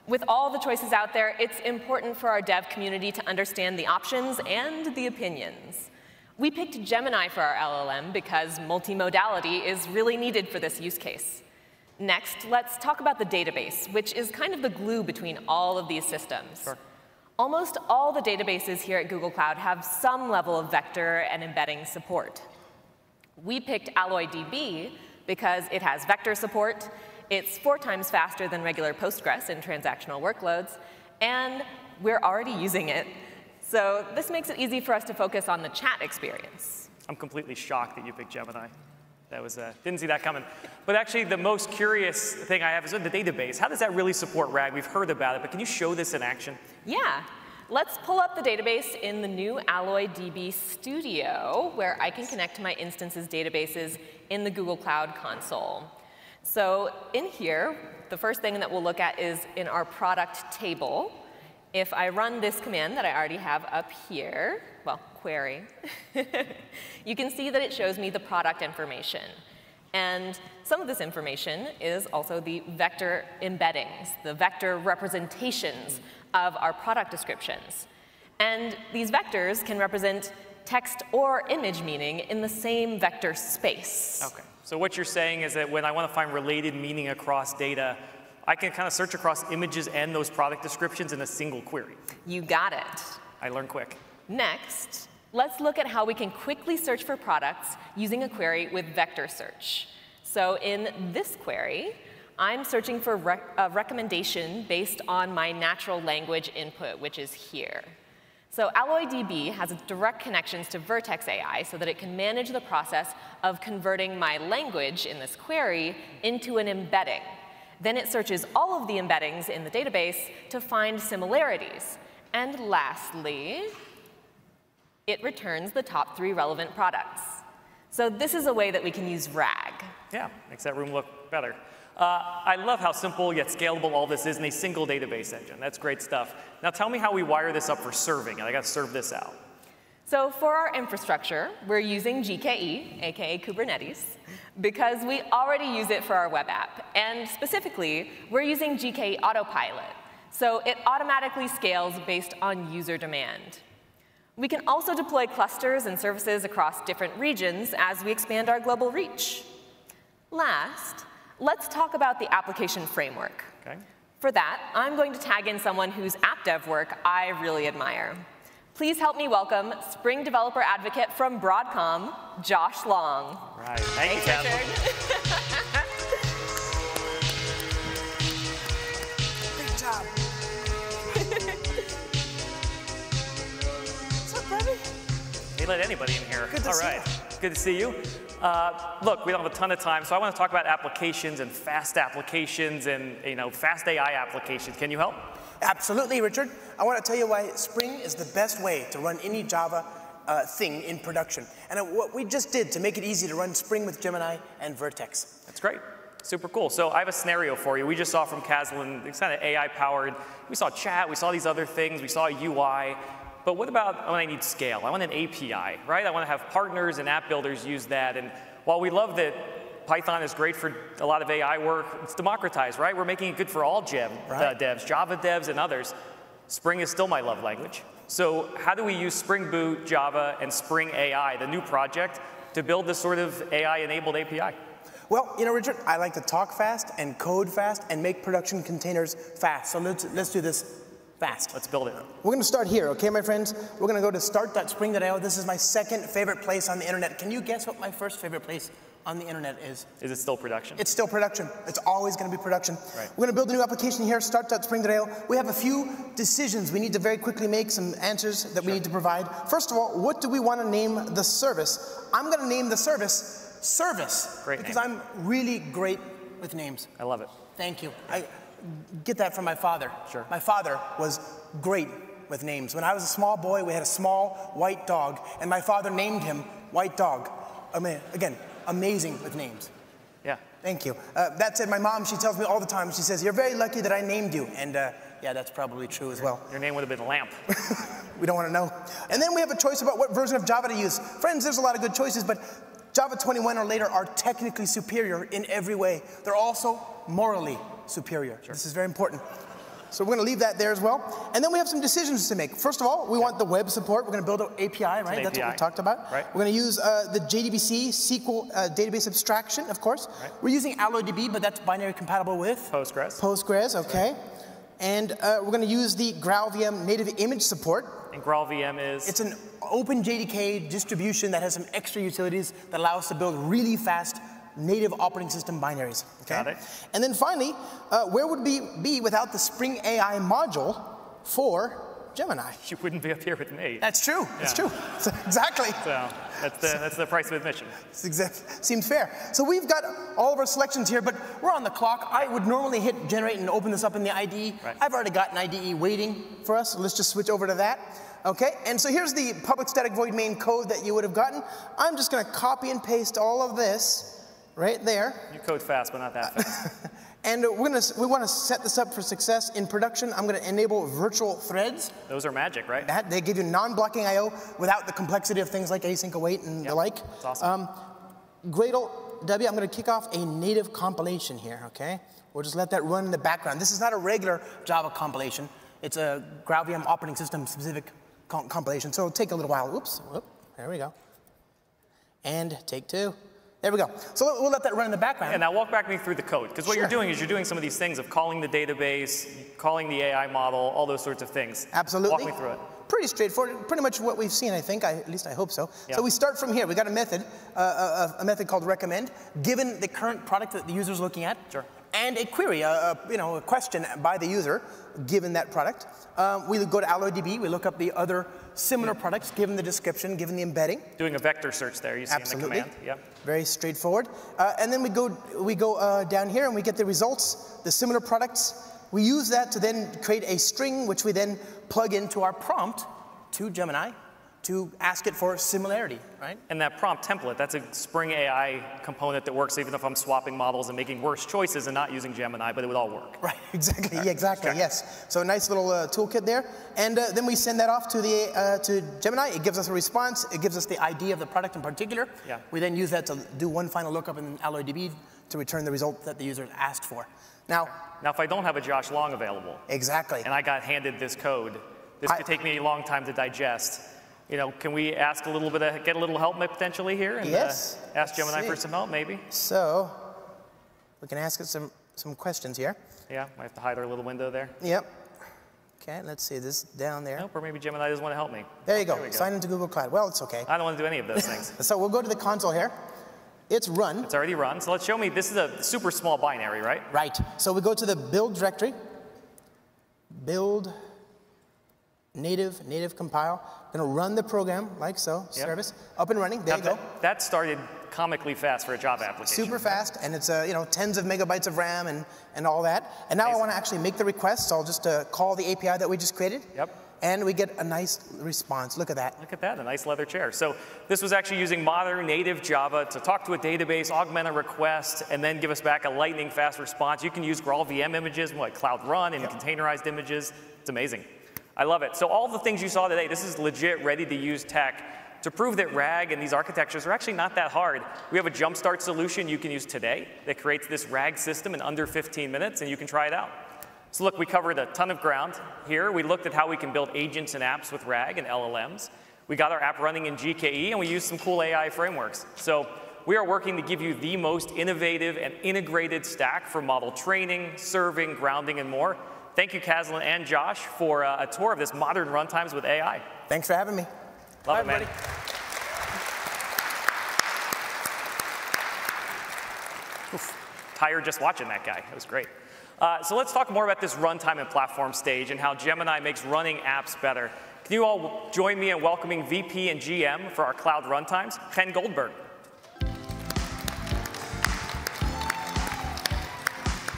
With all the choices out there, it's important for our dev community to understand the options and the opinions. We picked Gemini for our LLM because multimodality is really needed for this use case. Next, let's talk about the database, which is kind of the glue between all of these systems. Sure. Almost all the databases here at Google Cloud have some level of vector and embedding support. We picked AlloyDB because it has vector support, it's 4 times faster than regular Postgres in transactional workloads, and we're already using it. So this makes it easy for us to focus on the chat experience. I'm completely shocked that you picked Gemini. That was, didn't see that coming. But actually, the most curious thing I have is in the database. How does that really support RAG? We've heard about it, but can you show this in action? Yeah. Let's pull up the database in the new AlloyDB Studio, where I can connect to my instances databases in the Google Cloud console. So in here, the first thing that we'll look at is in our product table. If I run this command that I already have up here, well, query, you can see that it shows me the product information. And some of this information is also the vector embeddings, the vector representations of our product descriptions. And these vectors can represent text or image meaning in the same vector space. Okay. So what you're saying is that when I want to find related meaning across data, I can kind of search across images and those product descriptions in a single query. You got it. I learned quick. Next, let's look at how we can quickly search for products using a query with vector search. So in this query, I'm searching for a recommendation based on my natural language input, which is here. So AlloyDB has direct connections to Vertex AI so that it can manage the process of converting my language in this query into an embedding. Then it searches all of the embeddings in the database to find similarities. And lastly, it returns the top 3 relevant products. So this is a way that we can use RAG. Yeah, makes that room look better. I love how simple yet scalable all this is in a single database engine. That's great stuff. Now tell me how we wire this up for serving. I got to serve this out. So for our infrastructure, we're using GKE, aka Kubernetes, because we already use it for our web app. And specifically, we're using GKE Autopilot. So it automatically scales based on user demand. We can also deploy clusters and services across different regions as we expand our global reach. Last, let's talk about the application framework. Okay. For that, I'm going to tag in someone whose app dev work I really admire. Please help me welcome Spring Developer Advocate from Broadcom, Josh Long. Right. Thank you, Kevin. Great job. What's up, buddy? They let anybody in here. Good to see you. Good to see you. Look, we don't have a ton of time, so I want to talk about applications and fast applications and fast AI applications. Can you help? Absolutely, Richard. I want to tell you why Spring is the best way to run any Java thing in production. And what we just did to make it easy to run Spring with Gemini and Vertex. That's great. Super cool. So I have a scenario for you. We just saw from Caslin, it's kind of AI powered. We saw chat, we saw these other things, we saw UI. But what about when I need scale? I want an API, right? I want to have partners and app builders use that. And while we love that Python is great for a lot of AI work, it's democratized, right? We're making it good for all devs, Java devs, and others. Spring is still my love language. So how do we use Spring Boot, Java, and Spring AI, the new project, to build this sort of AI-enabled API? Well, Richard, I like to talk fast and code fast and make production containers fast. So let's do this fast. Let's build it. We're going to start here, okay, my friends? We're going to go to start.spring.io. This is my second favorite place on the internet. Can you guess what my first favorite place on the internet is? Is it still production? It's still production. It's always going to be production. Right. We're going to build a new application here, start.spring.io. We have a few decisions we need to very quickly make, some answers that we need to provide. First of all, what do we want to name the service? I'm going to name the service Service. Great because name. I'm really great with names. I love it. Thank you. I get that from my father. Sure. My father was great with names. When I was a small boy, we had a small white dog, and my father named him White Dog. I mean, again, amazing with names. Yeah. Thank you. That said, my mom, she tells me all the time, she says, you're very lucky that I named you. And yeah, that's probably true as well. Your name would have been Lamp. We don't want to know. And then we have a choice about what version of Java to use. Friends, there's a lot of good choices, but Java 21 or later are technically superior in every way. They're also morally superior. Sure. This is very important. So we're going to leave that there as well. And then we have some decisions to make. First of all, we want the web support. We're going to build an API, right? That's what we talked about. Right. We're going to use the JDBC SQL database abstraction, of course. Right. We're using AlloDB, but that's binary compatible with? Postgres. Postgres, okay. Right. And we're going to use the GraalVM native image support. And GraalVM is? It's an open JDK distribution that has some extra utilities that allow us to build really fast native operating system binaries. Okay? Got it. And then finally, where would we be without the Spring AI module for Gemini? You wouldn't be up here with me. That's true. Yeah. That's true. Exactly. So that's the price of admission. Seems fair. So we've got all of our selections here, but we're on the clock. I would normally hit generate and open this up in the IDE. Right. I've already got an IDE waiting for us, so let's just switch over to that. Okay, and so here's the public static void main code that you would have gotten. I'm just going to copy and paste all of this right there. You code fast, but not that fast. And we want to set this up for success in production. I'm going to enable virtual threads. Those are magic, right? They give you non-blocking I/O without the complexity of things like async await and the like. That's awesome. Gradle W, I'm going to kick off a native compilation here, okay? We'll just let that run in the background. This is not a regular Java compilation. It's a GraalVM operating system specific compilation, so it'll take a little while. Oops, whoop, there we go. And take two. There we go. So we'll let that run in the background. And now walk back me through the code, because what you're doing is you're doing some of these things of calling the database, calling the AI model, all those sorts of things. Absolutely. Walk me through it. Pretty straightforward, pretty much what we've seen, I think, at least I hope so. Yeah. So we start from here. We got a method called recommend, given the current product that the user's looking at. Sure. And a query, a question by the user, given that product. We go to AlloDB, we look up the other similar products, given the description, given the embedding. Doing a vector search there, you see in the command. Yep. Very straightforward. And then we go down here and we get the results, the similar products. We use that to then create a string, which we then plug into our prompt to Gemini to ask it for similarity, right? And that prompt template, that's a Spring AI component that works even if I'm swapping models and making worse choices and not using Gemini, but it would all work. Right, exactly, yeah, exactly, yes. So a nice little toolkit there. And then we send that off to Gemini. It gives us a response. It gives us the ID of the product in particular. Yeah. We then use that to do one final lookup in AlloDB to return the result that the user asked for. Now, if I don't have a Josh Long available. Exactly. And I got handed this code, this could take me a long time to digest. can we ask a little bit get a little help potentially here? And, yes. Ask Gemini for some help, maybe? So we can ask it some questions here. Yeah, might have to hide our little window there. Yep. Okay, let's see, this down there. Nope, or maybe Gemini doesn't want to help me. There you go. Sign into Google Cloud. Well, it's okay. I don't want to do any of those things. So we'll go to the console here. It's run. It's already run. So let's show me, this is a super small binary, right? Right. So we go to the build directory. Build native compile. Going to run the program like so. Yep. Service up and running. There you go. That started comically fast for a Java application. Super fast, and it's tens of megabytes of RAM and all that. And now I want to actually make the request, so I'll just call the API that we just created. Yep. And we get a nice response. Look at that. Look at that, a nice leather chair. So this was actually using modern native Java to talk to a database, augment a request, and then give us back a lightning fast response. You can use Graal VM images, like Cloud Run, and containerized images. It's amazing. I love it. So all the things you saw today, this is legit ready-to-use tech to prove that RAG and these architectures are actually not that hard. We have a jumpstart solution you can use today that creates this RAG system in under 15 minutes, and you can try it out. So look, we covered a ton of ground here. We looked at how we can build agents and apps with RAG and LLMs. We got our app running in GKE, and we used some cool AI frameworks. So we are working to give you the most innovative and integrated stack for model training, serving, grounding, and more. Thank you, Kazlan and Josh, for a tour of this modern runtimes with AI. Thanks for having me. Love it, man. Oof, tired just watching that guy. It was great. So let's talk more about this runtime and platform stage and how Gemini makes running apps better. Can you all join me in welcoming VP and GM for our cloud runtimes, Ken Goldberg.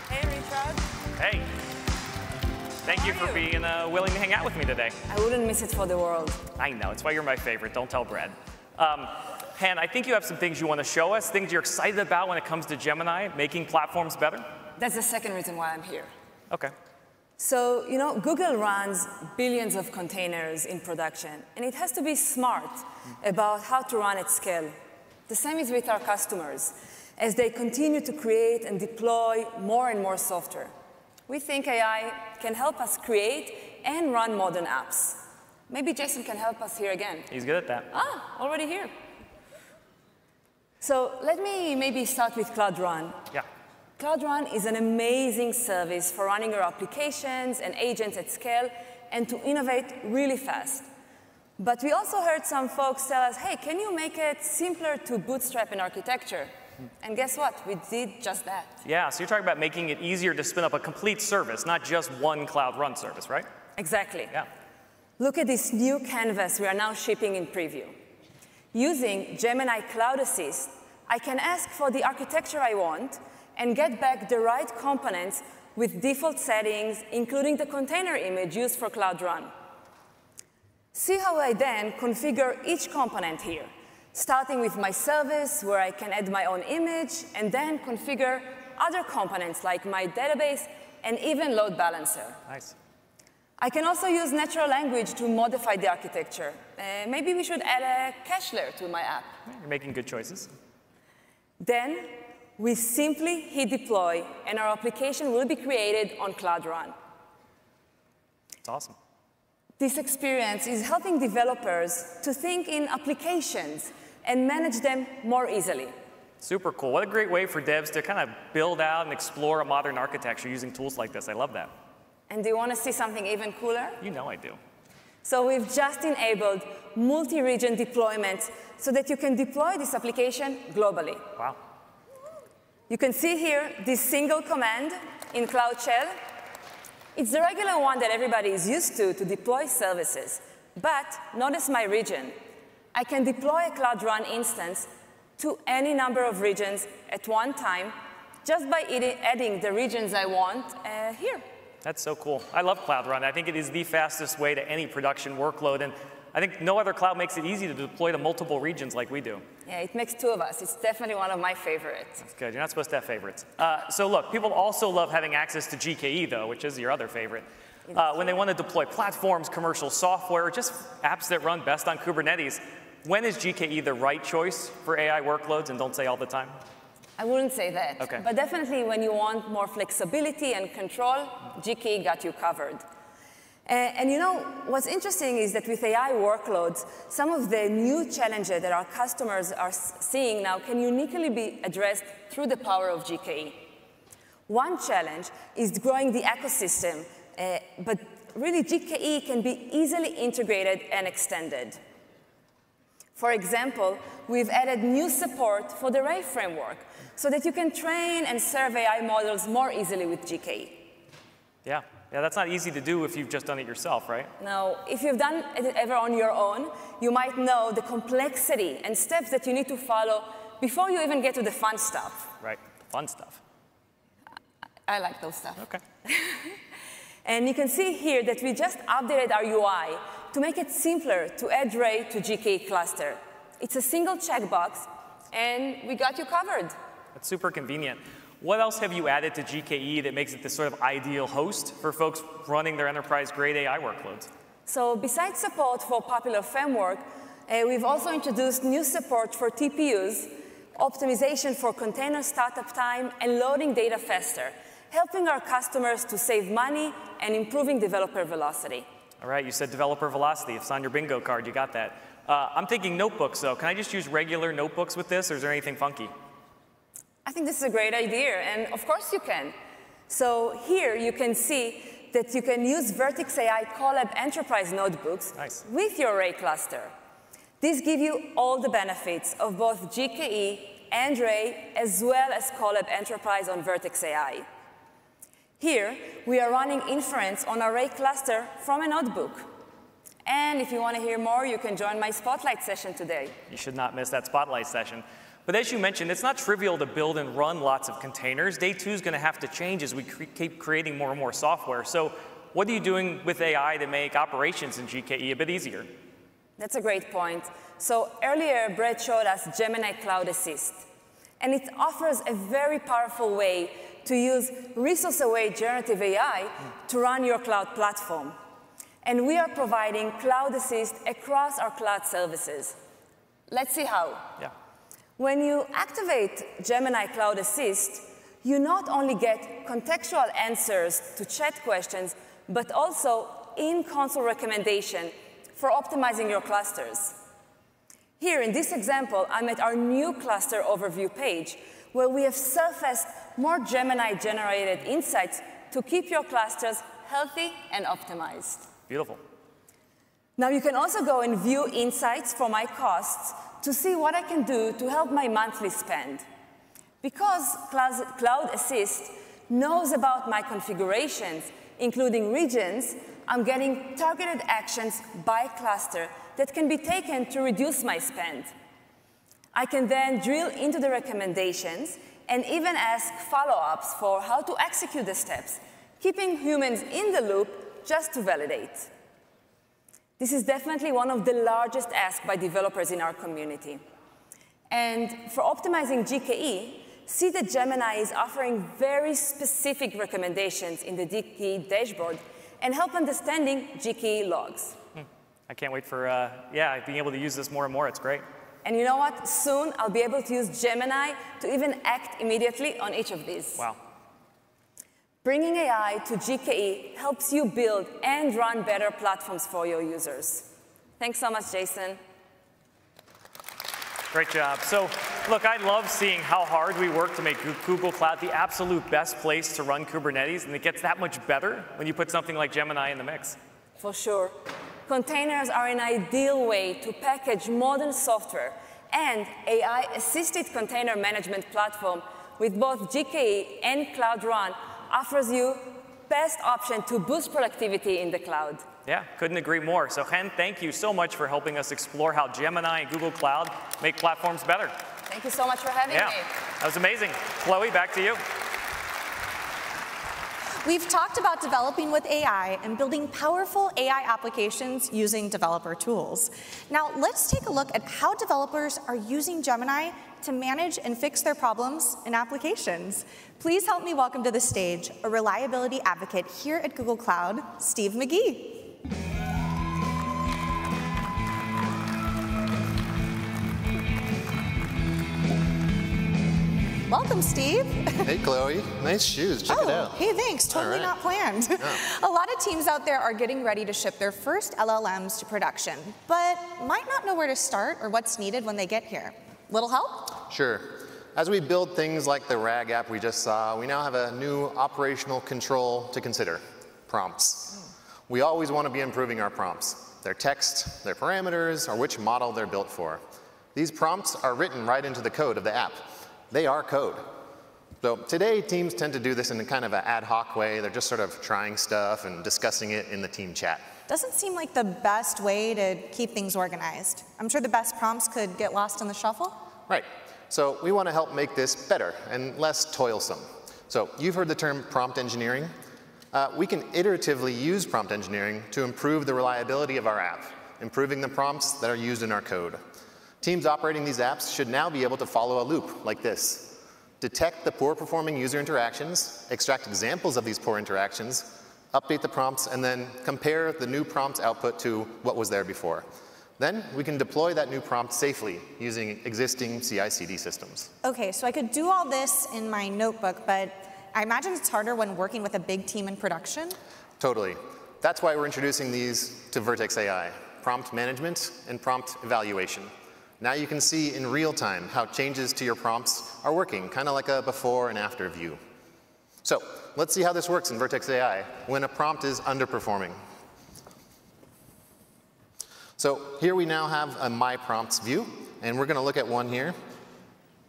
Hey, Richard. Hey. Thank you for being willing to hang out with me today. I wouldn't miss it for the world. I know, it's why you're my favorite. Don't tell Brad. Han, I think you have some things you want to show us, things you're excited about when it comes to Gemini, making platforms better. That's the second reason why I'm here. Okay. So, Google runs billions of containers in production, and it has to be smart about how to run at scale. The same is with our customers, as they continue to create and deploy more and more software. We think AI can help us create and run modern apps. Maybe Jason can help us here again. He's good at that. Ah, already here. So let me maybe start with Cloud Run. Yeah. Cloud Run is an amazing service for running your applications and agents at scale and to innovate really fast. But we also heard some folks tell us, hey, can you make it simpler to bootstrap an architecture? And guess what? We did just that. Yeah, so you're talking about making it easier to spin up a complete service, not just one Cloud Run service, right? Exactly. Yeah. Look at this new canvas we are now shipping in preview. Using Gemini Cloud Assist, I can ask for the architecture I want and get back the right components with default settings, including the container image used for Cloud Run. See how I then configure each component here, starting with my service, where I can add my own image, and then configure other components like my database and even load balancer. Nice. I can also use natural language to modify the architecture. Maybe we should add a cache layer to my app. You're making good choices. Then we simply hit deploy, and our application will be created on Cloud Run. It's awesome. This experience is helping developers to think in applications and manage them more easily. Super cool. What a great way for devs to kind of build out and explore a modern architecture using tools like this. I love that. And do you want to see something even cooler? You know I do. So we've just enabled multi-region deployment so that you can deploy this application globally. Wow. You can see here this single command in Cloud Shell. It's the regular one that everybody is used to deploy services. But notice my region. I can deploy a Cloud Run instance to any number of regions at one time just by adding the regions I want here. That's so cool. I love Cloud Run. I think it is the fastest way to any production workload. And I think no other cloud makes it easy to deploy to multiple regions like we do. Yeah, it makes two of us. It's definitely one of my favorites. That's good. You're not supposed to have favorites. So look, people also love having access to GKE, though, which is your other favorite. When they want to deploy platforms, commercial software, or just apps that run best on Kubernetes, when is GKE the right choice for AI workloads? And don't say all the time. I wouldn't say that. Okay. But definitely when you want more flexibility and control, GKE got you covered. And you know, what's interesting is that with AI workloads, some of the new challenges that our customers are seeing now can uniquely be addressed through the power of GKE. One challenge is growing the ecosystem, but really GKE can be easily integrated and extended. For example, we've added new support for the Ray framework so that you can train and serve AI models more easily with GKE. Yeah, that's not easy to do if you've just done it yourself, right? Now, if you've done it ever on your own, you might know the complexity and steps that you need to follow before you even get to the fun stuff. Right, fun stuff. I like those stuff. Okay. And you can see here that we just updated our UI to make it simpler to add Ray to GKE cluster. It's a single checkbox, and we got you covered. That's super convenient. What else have you added to GKE that makes it this sort of ideal host for folks running their enterprise-grade AI workloads? So besides support for popular framework, we've also introduced new support for TPUs, optimization for container startup time, and loading data faster, helping our customers to save money and improving developer velocity. All right, you said developer velocity. It's on your bingo card. You got that. I'm thinking notebooks, though. Can I just use regular notebooks with this, or is there anything funky? I think this is a great idea, and of course you can. So here you can see that you can use Vertex AI Colab Enterprise notebooks with your Ray cluster. These give you all the benefits of both GKE and Ray, as well as Colab Enterprise on Vertex AI. Here, we are running inference on our Ray cluster from a notebook. And if you want to hear more, you can join my Spotlight session today. You should not miss that Spotlight session. But as you mentioned, it's not trivial to build and run lots of containers. Day 2 is going to have to change as we keep creating more and more software. So what are you doing with AI to make operations in GKE a bit easier? That's a great point. So earlier, Brett showed us Gemini Cloud Assist. And it offers a very powerful way to use resource-aware generative AI to run your cloud platform. And we are providing Cloud Assist across our cloud services. Let's see how. Yeah. When you activate Gemini Cloud Assist, you not only get contextual answers to chat questions, but also in-console recommendation for optimizing your clusters. Here, in this example, I'm at our new cluster overview page, where we have surfaced more Gemini-generated insights to keep your clusters healthy and optimized. Beautiful. Now, you can also go and view insights for my costs to see what I can do to help my monthly spend. Because Cloud Assist knows about my configurations, including regions, I'm getting targeted actions by cluster that can be taken to reduce my spend. I can then drill into the recommendations and even ask follow-ups for how to execute the steps, keeping humans in the loop just to validate. This is definitely one of the largest asks by developers in our community. And for optimizing GKE, see that Gemini is offering very specific recommendations in the GKE dashboard and help understanding GKE logs. I can't wait for being able to use this more and more. It's great. And you know what? Soon, I'll be able to use Gemini to even act immediately on each of these. Wow. Bringing AI to GKE helps you build and run better platforms for your users. Thanks so much, Jason. Great job. So, look, I love seeing how hard we work to make Google Cloud the absolute best place to run Kubernetes, and it gets that much better when you put something like Gemini in the mix. For sure. Containers are an ideal way to package modern software and AI-assisted container management platform with both GKE and Cloud Run offers you best option to boost productivity in the cloud. Yeah, couldn't agree more. So Hen, thank you so much for helping us explore how Gemini and Google Cloud make platforms better. Thank you so much for having me. That was amazing. Chloe, back to you. We've talked about developing with AI and building powerful AI applications using developer tools. Now let's take a look at how developers are using Gemini to manage and fix their problems in applications. Please help me welcome to the stage a reliability advocate here at Google Cloud, Steve McGee. Welcome, Steve. Hey, Chloe. Nice shoes. Check it out. Hey, thanks. Totally not planned. A lot of teams out there are getting ready to ship their first LLMs to production, but might not know where to start or what's needed when they get here. Little help? Sure. As we build things like the RAG app we just saw, we now have a new operational control to consider: prompts. We always want to be improving our prompts, their text, their parameters, or which model they're built for. These prompts are written right into the code of the app. They are code. So today, teams tend to do this in a kind of an ad hoc way. They're just sort of trying stuff and discussing it in the team chat. Doesn't seem like the best way to keep things organized. I'm sure the best prompts could get lost in the shuffle. Right. So we want to help make this better and less toilsome. So you've heard the term prompt engineering. We can iteratively use prompt engineering to improve the reliability of our app, improving the prompts that are used in our code. Teams operating these apps should now be able to follow a loop like this: detect the poor performing user interactions, extract examples of these poor interactions, update the prompts, and then compare the new prompt's output to what was there before. Then we can deploy that new prompt safely using existing CI/CD systems. Okay, so I could do all this in my notebook, but I imagine it's harder when working with a big team in production? Totally. That's why we're introducing these to Vertex AI: prompt management and prompt evaluation. Now you can see in real time how changes to your prompts are working, kind of like a before and after view. So let's see how this works in Vertex AI when a prompt is underperforming. So here we now have a My Prompts view, and we're going to look at one here.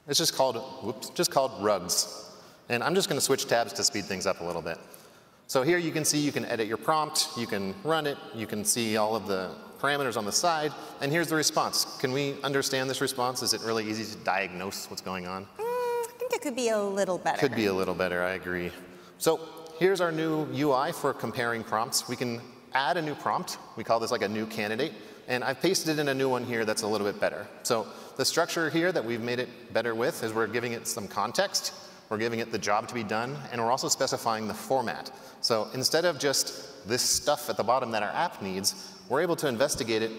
It's just called rugs. And I'm just going to switch tabs to speed things up a little bit. So here you can see you can edit your prompt, you can run it, you can see all of the parameters on the side, and here's the response. Can we understand this response? Is it really easy to diagnose what's going on? I think it could be a little better. Could be a little better, I agree. So here's our new UI for comparing prompts. We can add a new prompt. We call this like a new candidate. And I've pasted in a new one here that's a little bit better. So the structure here that we've made it better with is we're giving it some context, we're giving it the job to be done, and we're also specifying the format. So instead of just this stuff at the bottom that our app needs, we're able to investigate it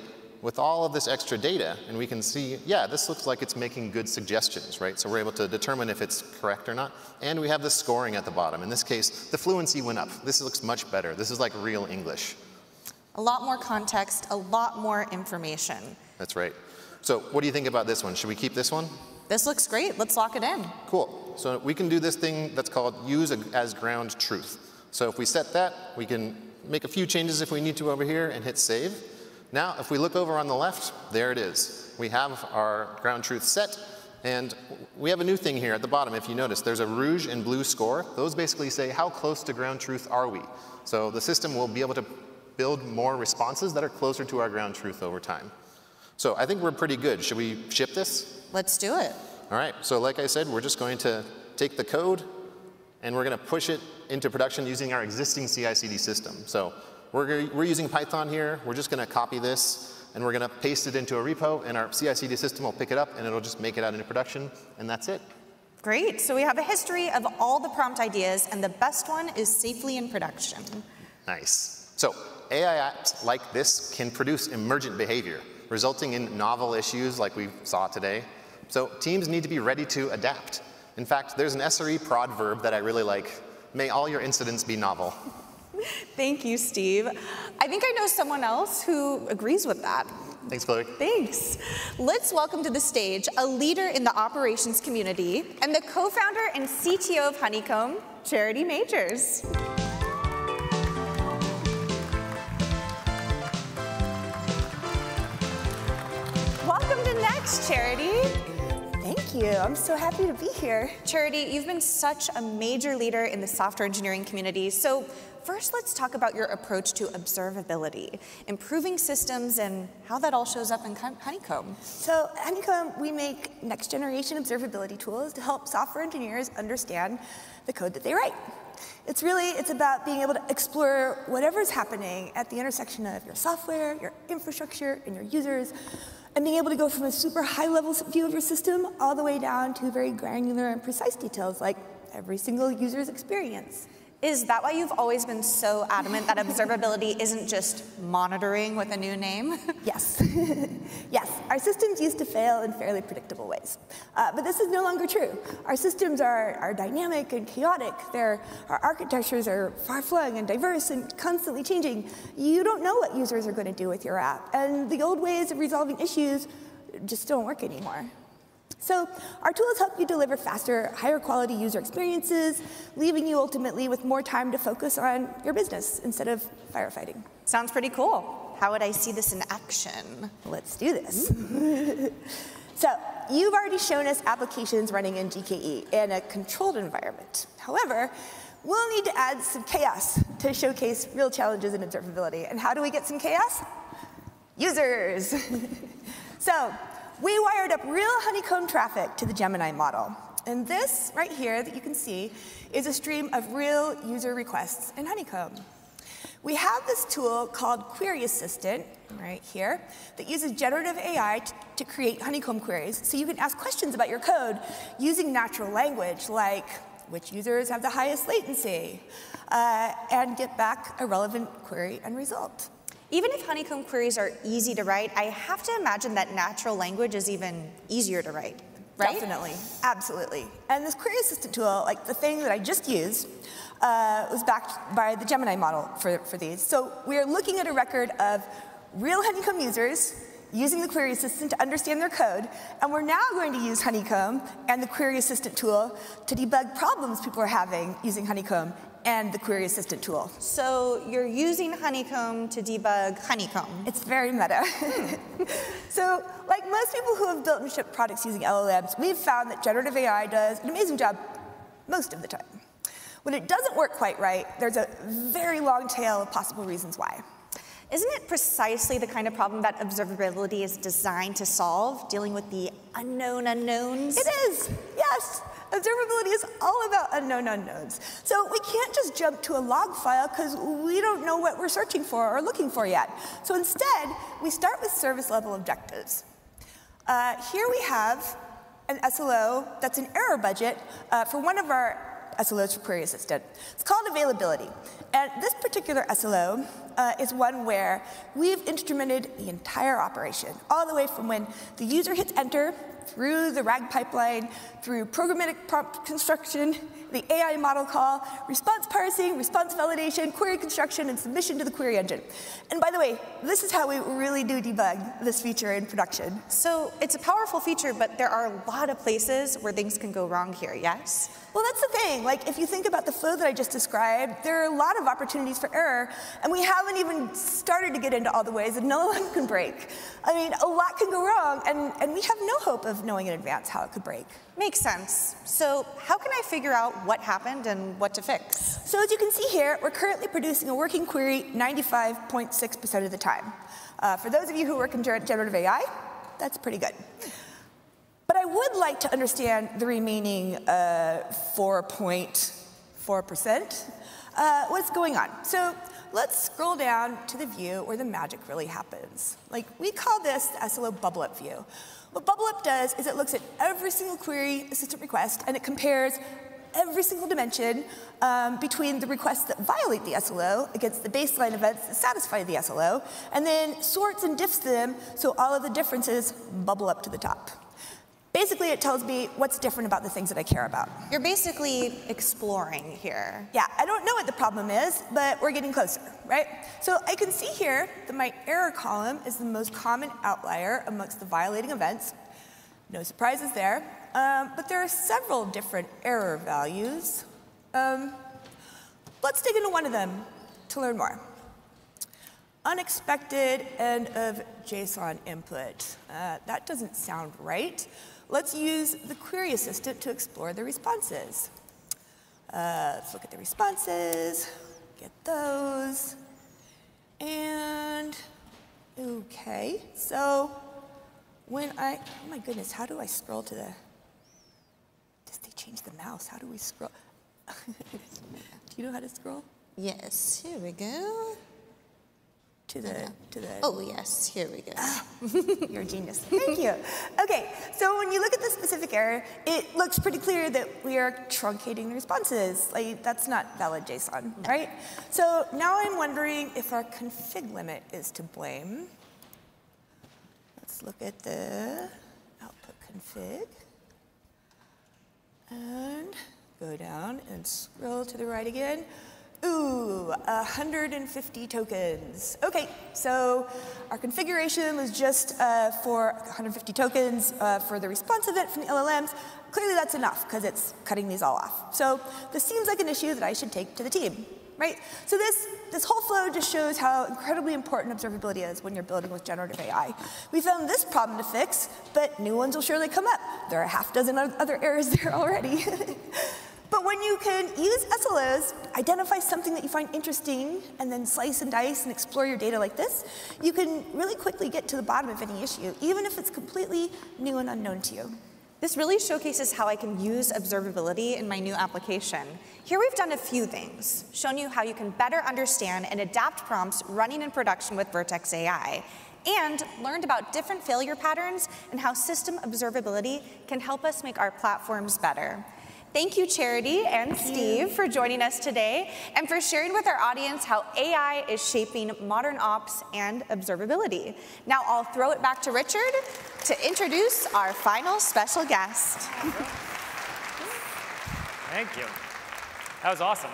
with all of this extra data, and we can see, yeah, this looks like it's making good suggestions, right? So we're able to determine if it's correct or not. And we have the scoring at the bottom. In this case, the fluency went up. This looks much better. This is like real English. A lot more context, a lot more information. That's right. So what do you think about this one? Should we keep this one? This looks great. Let's lock it in. Cool. So we can do this thing that's called use as ground truth. So if we set that, we can make a few changes if we need to over here and hit save. Now, if we look over on the left, there it is. We have our ground truth set, and we have a new thing here at the bottom. If you notice, there's a rouge and blue score. Those basically say how close to ground truth are we. So the system will be able to build more responses that are closer to our ground truth over time. So I think we're pretty good. Should we ship this? Let's do it. All right. So like I said, we're just going to take the code, and we're going to push it into production using our existing CI/CD system. So we're using Python here. We're just going to copy this, and we're going to paste it into a repo, and our CI/CD system will pick it up, and it'll just make it out into production, and that's it. Great. So we have a history of all the prompt ideas, and the best one is safely in production. Nice. So AI apps like this can produce emergent behavior, resulting in novel issues like we saw today. So teams need to be ready to adapt. In fact, there's an SRE prod verb that I really like. May all your incidents be novel. Thank you, Steve. I think I know someone else who agrees with that. Thanks, Chloe. Thanks. Let's welcome to the stage a leader in the operations community and the co-founder and CTO of Honeycomb, Charity Majors. Welcome to Next, Charity. Thank you. I'm so happy to be here. Charity, you've been such a major leader in the software engineering community. So first, let's talk about your approach to observability, improving systems, and how that all shows up in Honeycomb. So at Honeycomb, we make next-generation observability tools to help software engineers understand the code that they write. It's about being able to explore whatever's happening at the intersection of your software, your infrastructure, and your users, and being able to go from a super high-level view of your system all the way down to very granular and precise details like every single user's experience. Is that why you've always been so adamant that observability isn't just monitoring with a new name? Yes. Yes, our systems used to fail in fairly predictable ways. But this is no longer true. Our systems are dynamic and chaotic. Our architectures are far-flung and diverse and constantly changing. You don't know what users are going to do with your app. And the old ways of resolving issues just don't work anymore. So our tools help you deliver faster, higher quality user experiences, leaving you ultimately with more time to focus on your business instead of firefighting. Sounds pretty cool. How would I see this in action? Let's do this. So you've already shown us applications running in GKE in a controlled environment. However, we'll need to add some chaos to showcase real challenges in observability. And how do we get some chaos? Users. So we wired up real honeycomb traffic to the Gemini model. And this right here that you can see is a stream of real user requests in Honeycomb. We have this tool called Query Assistant right here that uses generative AI to create Honeycomb queries. So you can ask questions about your code using natural language, like which users have the highest latency, and get back a relevant query and result. Even if Honeycomb queries are easy to write, I have to imagine that natural language is even easier to write, right? Definitely, absolutely. And this Query Assistant tool, like the thing that I just used, was backed by the Gemini model for these. So we are looking at a record of real Honeycomb users using the Query Assistant to understand their code, and we're now going to use Honeycomb and the Query Assistant tool to debug problems people are having using Honeycomb and the Query Assistant tool. So you're using Honeycomb to debug Honeycomb. It's very meta. So like most people who have built and shipped products using LLMs, we've found that generative AI does an amazing job most of the time. When it doesn't work quite right, there's a very long tail of possible reasons why. Isn't it precisely the kind of problem that observability is designed to solve, dealing with the unknown unknowns? It is, yes. Observability is all about unknown unknowns. So we can't just jump to a log file because we don't know what we're searching for or looking for yet. So instead, we start with service level objectives. Here we have an SLO that's an error budget for one of our SLOs for Query Assistant. It's called availability. And this particular SLO is one where we've instrumented the entire operation, all the way from when the user hits enter, through the RAG pipeline, through programmatic prompt construction, the AI model call, response parsing, response validation, query construction, and submission to the query engine. And by the way, this is how we really do debug this feature in production. So it's a powerful feature, but there are a lot of places where things can go wrong here, yes? Well, that's the thing. Like, if you think about the flow that I just described, there are a lot of opportunities for error, and we haven't even started to get into all the ways that no one can break. I mean, a lot can go wrong, and we have no hope of knowing in advance how it could break. Makes sense. So how can I figure out what happened and what to fix? So as you can see here, we're currently producing a working query 95.6% of the time. For those of you who work in generative AI, that's pretty good. But I would like to understand the remaining 4.4%. What's going on? So let's scroll down to the view where the magic really happens. Like, we call this the SLO bubble up view. What bubble up does is it looks at every single query assistant request, and it compares every single dimension between the requests that violate the SLO against the baseline events that satisfy the SLO, and then sorts and diffs them so all of the differences bubble up to the top. Basically, it tells me what's different about the things that I care about. You're basically exploring here. Yeah, I don't know what the problem is, but we're getting closer, right? So I can see here that my error column is the most common outlier amongst the violating events. No surprises there. But there are several different error values. Let's dig into one of them to learn more. Unexpected end of JSON input. That doesn't sound right. Let's use the Query Assistant to explore the responses. Let's look at the responses, get those, and okay. So when oh my goodness, how do I scroll to the, they changed the mouse, how do we scroll? Do you know how to scroll? Yes, here we go. to the. Oh, yes, here we go. You're a genius. Thank you. OK, so when you look at the specific error, it looks pretty clear that we are truncating the responses. Like, that's not valid JSON, right? So now I'm wondering if our config limit is to blame. Let's look at the output config. And go down and scroll to the right again. Ooh, 150 tokens. OK, so our configuration was just for 150 tokens for the response event from the LLMs. Clearly, that's enough, because it's cutting these all off. So this seems like an issue that I should take to the team, right? So this whole flow just shows how incredibly important observability is when you're building with generative AI. We found this problem to fix, but new ones will surely come up. There are a half dozen other errors there already. But when you can use SLOs, identify something that you find interesting, and then slice and dice and explore your data like this, you can really quickly get to the bottom of any issue, even if it's completely new and unknown to you. This really showcases how I can use observability in my new application. Here we've done a few things, shown you how you can better understand and adapt prompts running in production with Vertex AI, and learned about different failure patterns and how system observability can help us make our platforms better. Thank you, Charity and Steve, for joining us today and for sharing with our audience how AI is shaping modern ops and observability. Now I'll throw it back to Richard to introduce our final special guest. Thank you. That was awesome.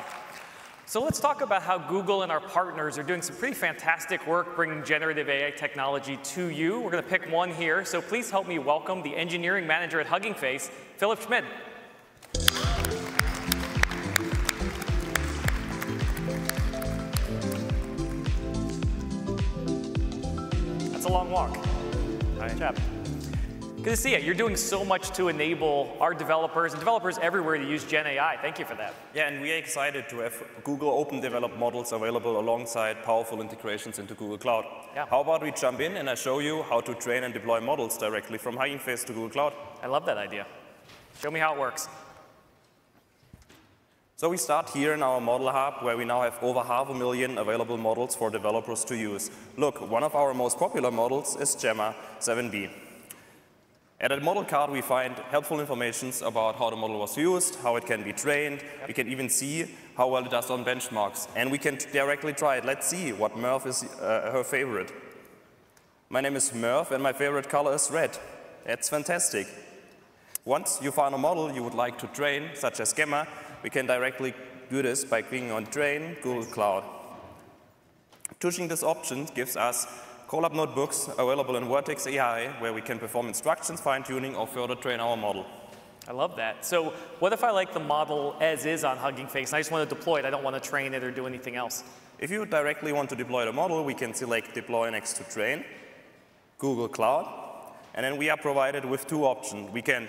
So let's talk about how Google and our partners are doing some pretty fantastic work bringing generative AI technology to you. We're going to pick one here, so please help me welcome the engineering manager at Hugging Face, Philipp Schmid. That's a long walk. Good job. Good to see you. You're doing so much to enable our developers and developers everywhere to use Gen AI. Thank you for that. Yeah, and we are excited to have Google Open Developed models available alongside powerful integrations into Google Cloud. Yeah. How about we jump in and I show you how to train and deploy models directly from Hugging Face to Google Cloud? I love that idea. Show me how it works. So we start here in our model hub, where we now have over 500,000 available models for developers to use. Look, one of our most popular models is Gemma 7b. At the model card, we find helpful information about how the model was used, how it can be trained. Yep. We can even see how well it does on benchmarks. And we can directly try it. Let's see what Murph is her favorite. My name is Murph, and my favorite color is red. That's fantastic. Once you find a model you would like to train, such as Gemma, we can directly do this by clicking on Train Google Cloud. Choosing this option gives us Colab notebooks available in Vertex AI, where we can perform instructions, fine-tuning, or further train our model. I love that. So what if I like the model as is on Hugging Face, and I just want to deploy it? I don't want to train it or do anything else. If you directly want to deploy the model, we can select Deploy next to Train, Google Cloud, and then we are provided with two options. We can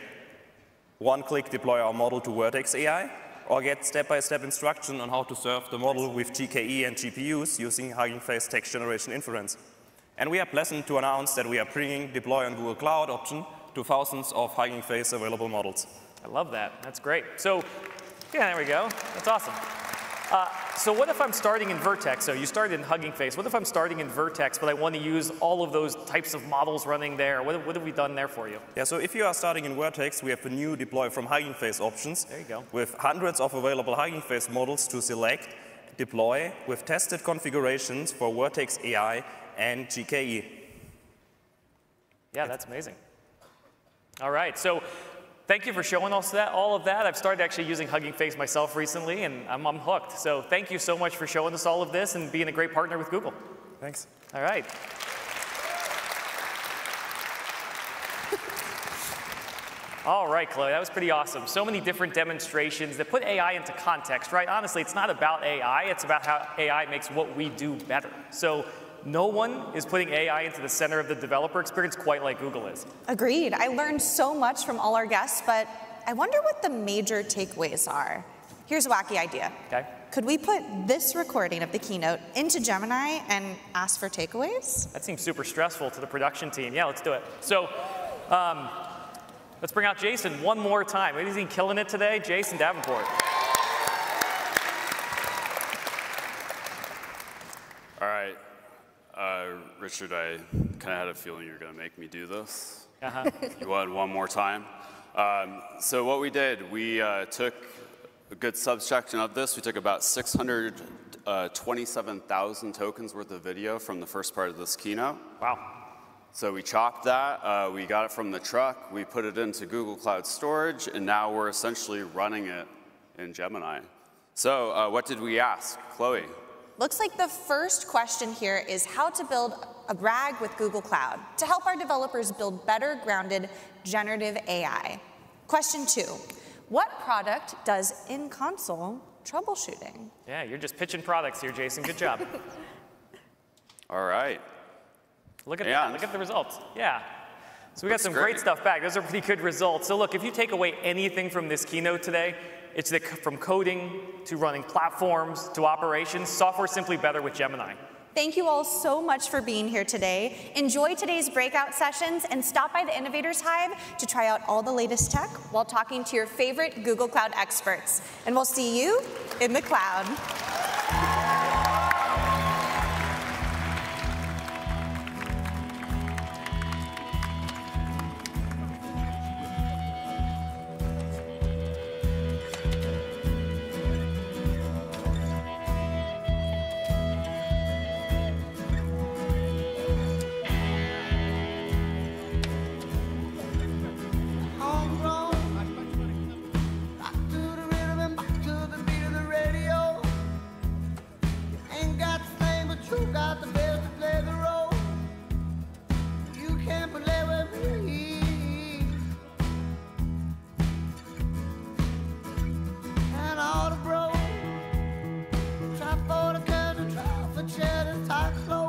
one-click deploy our model to Vertex AI, or get step-by-step instruction on how to serve the model with GKE and GPUs using Hugging Face text generation inference. And we are pleasant to announce that we are bringing Deploy on Google Cloud option to thousands of Hugging Face available models. I love that. That's great. So, yeah, there we go. That's awesome. So what if I'm starting in Vertex? So you started in Hugging Face. What if I'm starting in Vertex, but I want to use all of those types of models running there? What have we done there for you? Yeah, so if you are starting in Vertex, we have the new Deploy from Hugging Face options. There you go. With hundreds of available Hugging Face models to select, deploy, with tested configurations for Vertex AI and GKE. Yeah, that's amazing. All right, so thank you for showing us all of that. I've started actually using Hugging Face myself recently, and I'm hooked. So thank you so much for showing us all of this and being a great partner with Google. Thanks. All right. All right, Chloe, that was pretty awesome. So many different demonstrations that put AI into context, right? Honestly, it's not about AI. It's about how AI makes what we do better. So no one is putting AI into the center of the developer experience quite like Google is. Agreed. I learned so much from all our guests, but I wonder what the major takeaways are. Here's a wacky idea. Okay. Could we put this recording of the keynote into Gemini and ask for takeaways? That seems super stressful to the production team. Yeah, let's do it. So let's bring out Jason one more time. Is he killing it today? Jason Davenport. All right. Richard, I kind of had a feeling you were going to make me do this. You wanted one more time. So what we did, we took a good subsection of this. We took about 627,000 tokens worth of video from the first part of this keynote. Wow. So we chopped that. We got it from the truck. We put it into Google Cloud Storage, and now we're essentially running it in Gemini. So what did we ask? Chloe? Looks like the first question here is how to build a RAG with Google Cloud to help our developers build better grounded generative AI. Question 2, what product does in-console troubleshooting? Yeah, you're just pitching products here, Jason. Good job. All right. Look at that. Look at the results. Yeah. So we got some great stuff back. Those are pretty good results. So look, if you take away anything from this keynote today, it's that from coding to running platforms to operations, software's simply better with Gemini. Thank you all so much for being here today. Enjoy today's breakout sessions and stop by the Innovators Hive to try out all the latest tech while talking to your favorite Google Cloud experts. And we'll see you in the cloud. Try for the curtain, try for cheddar, tie close.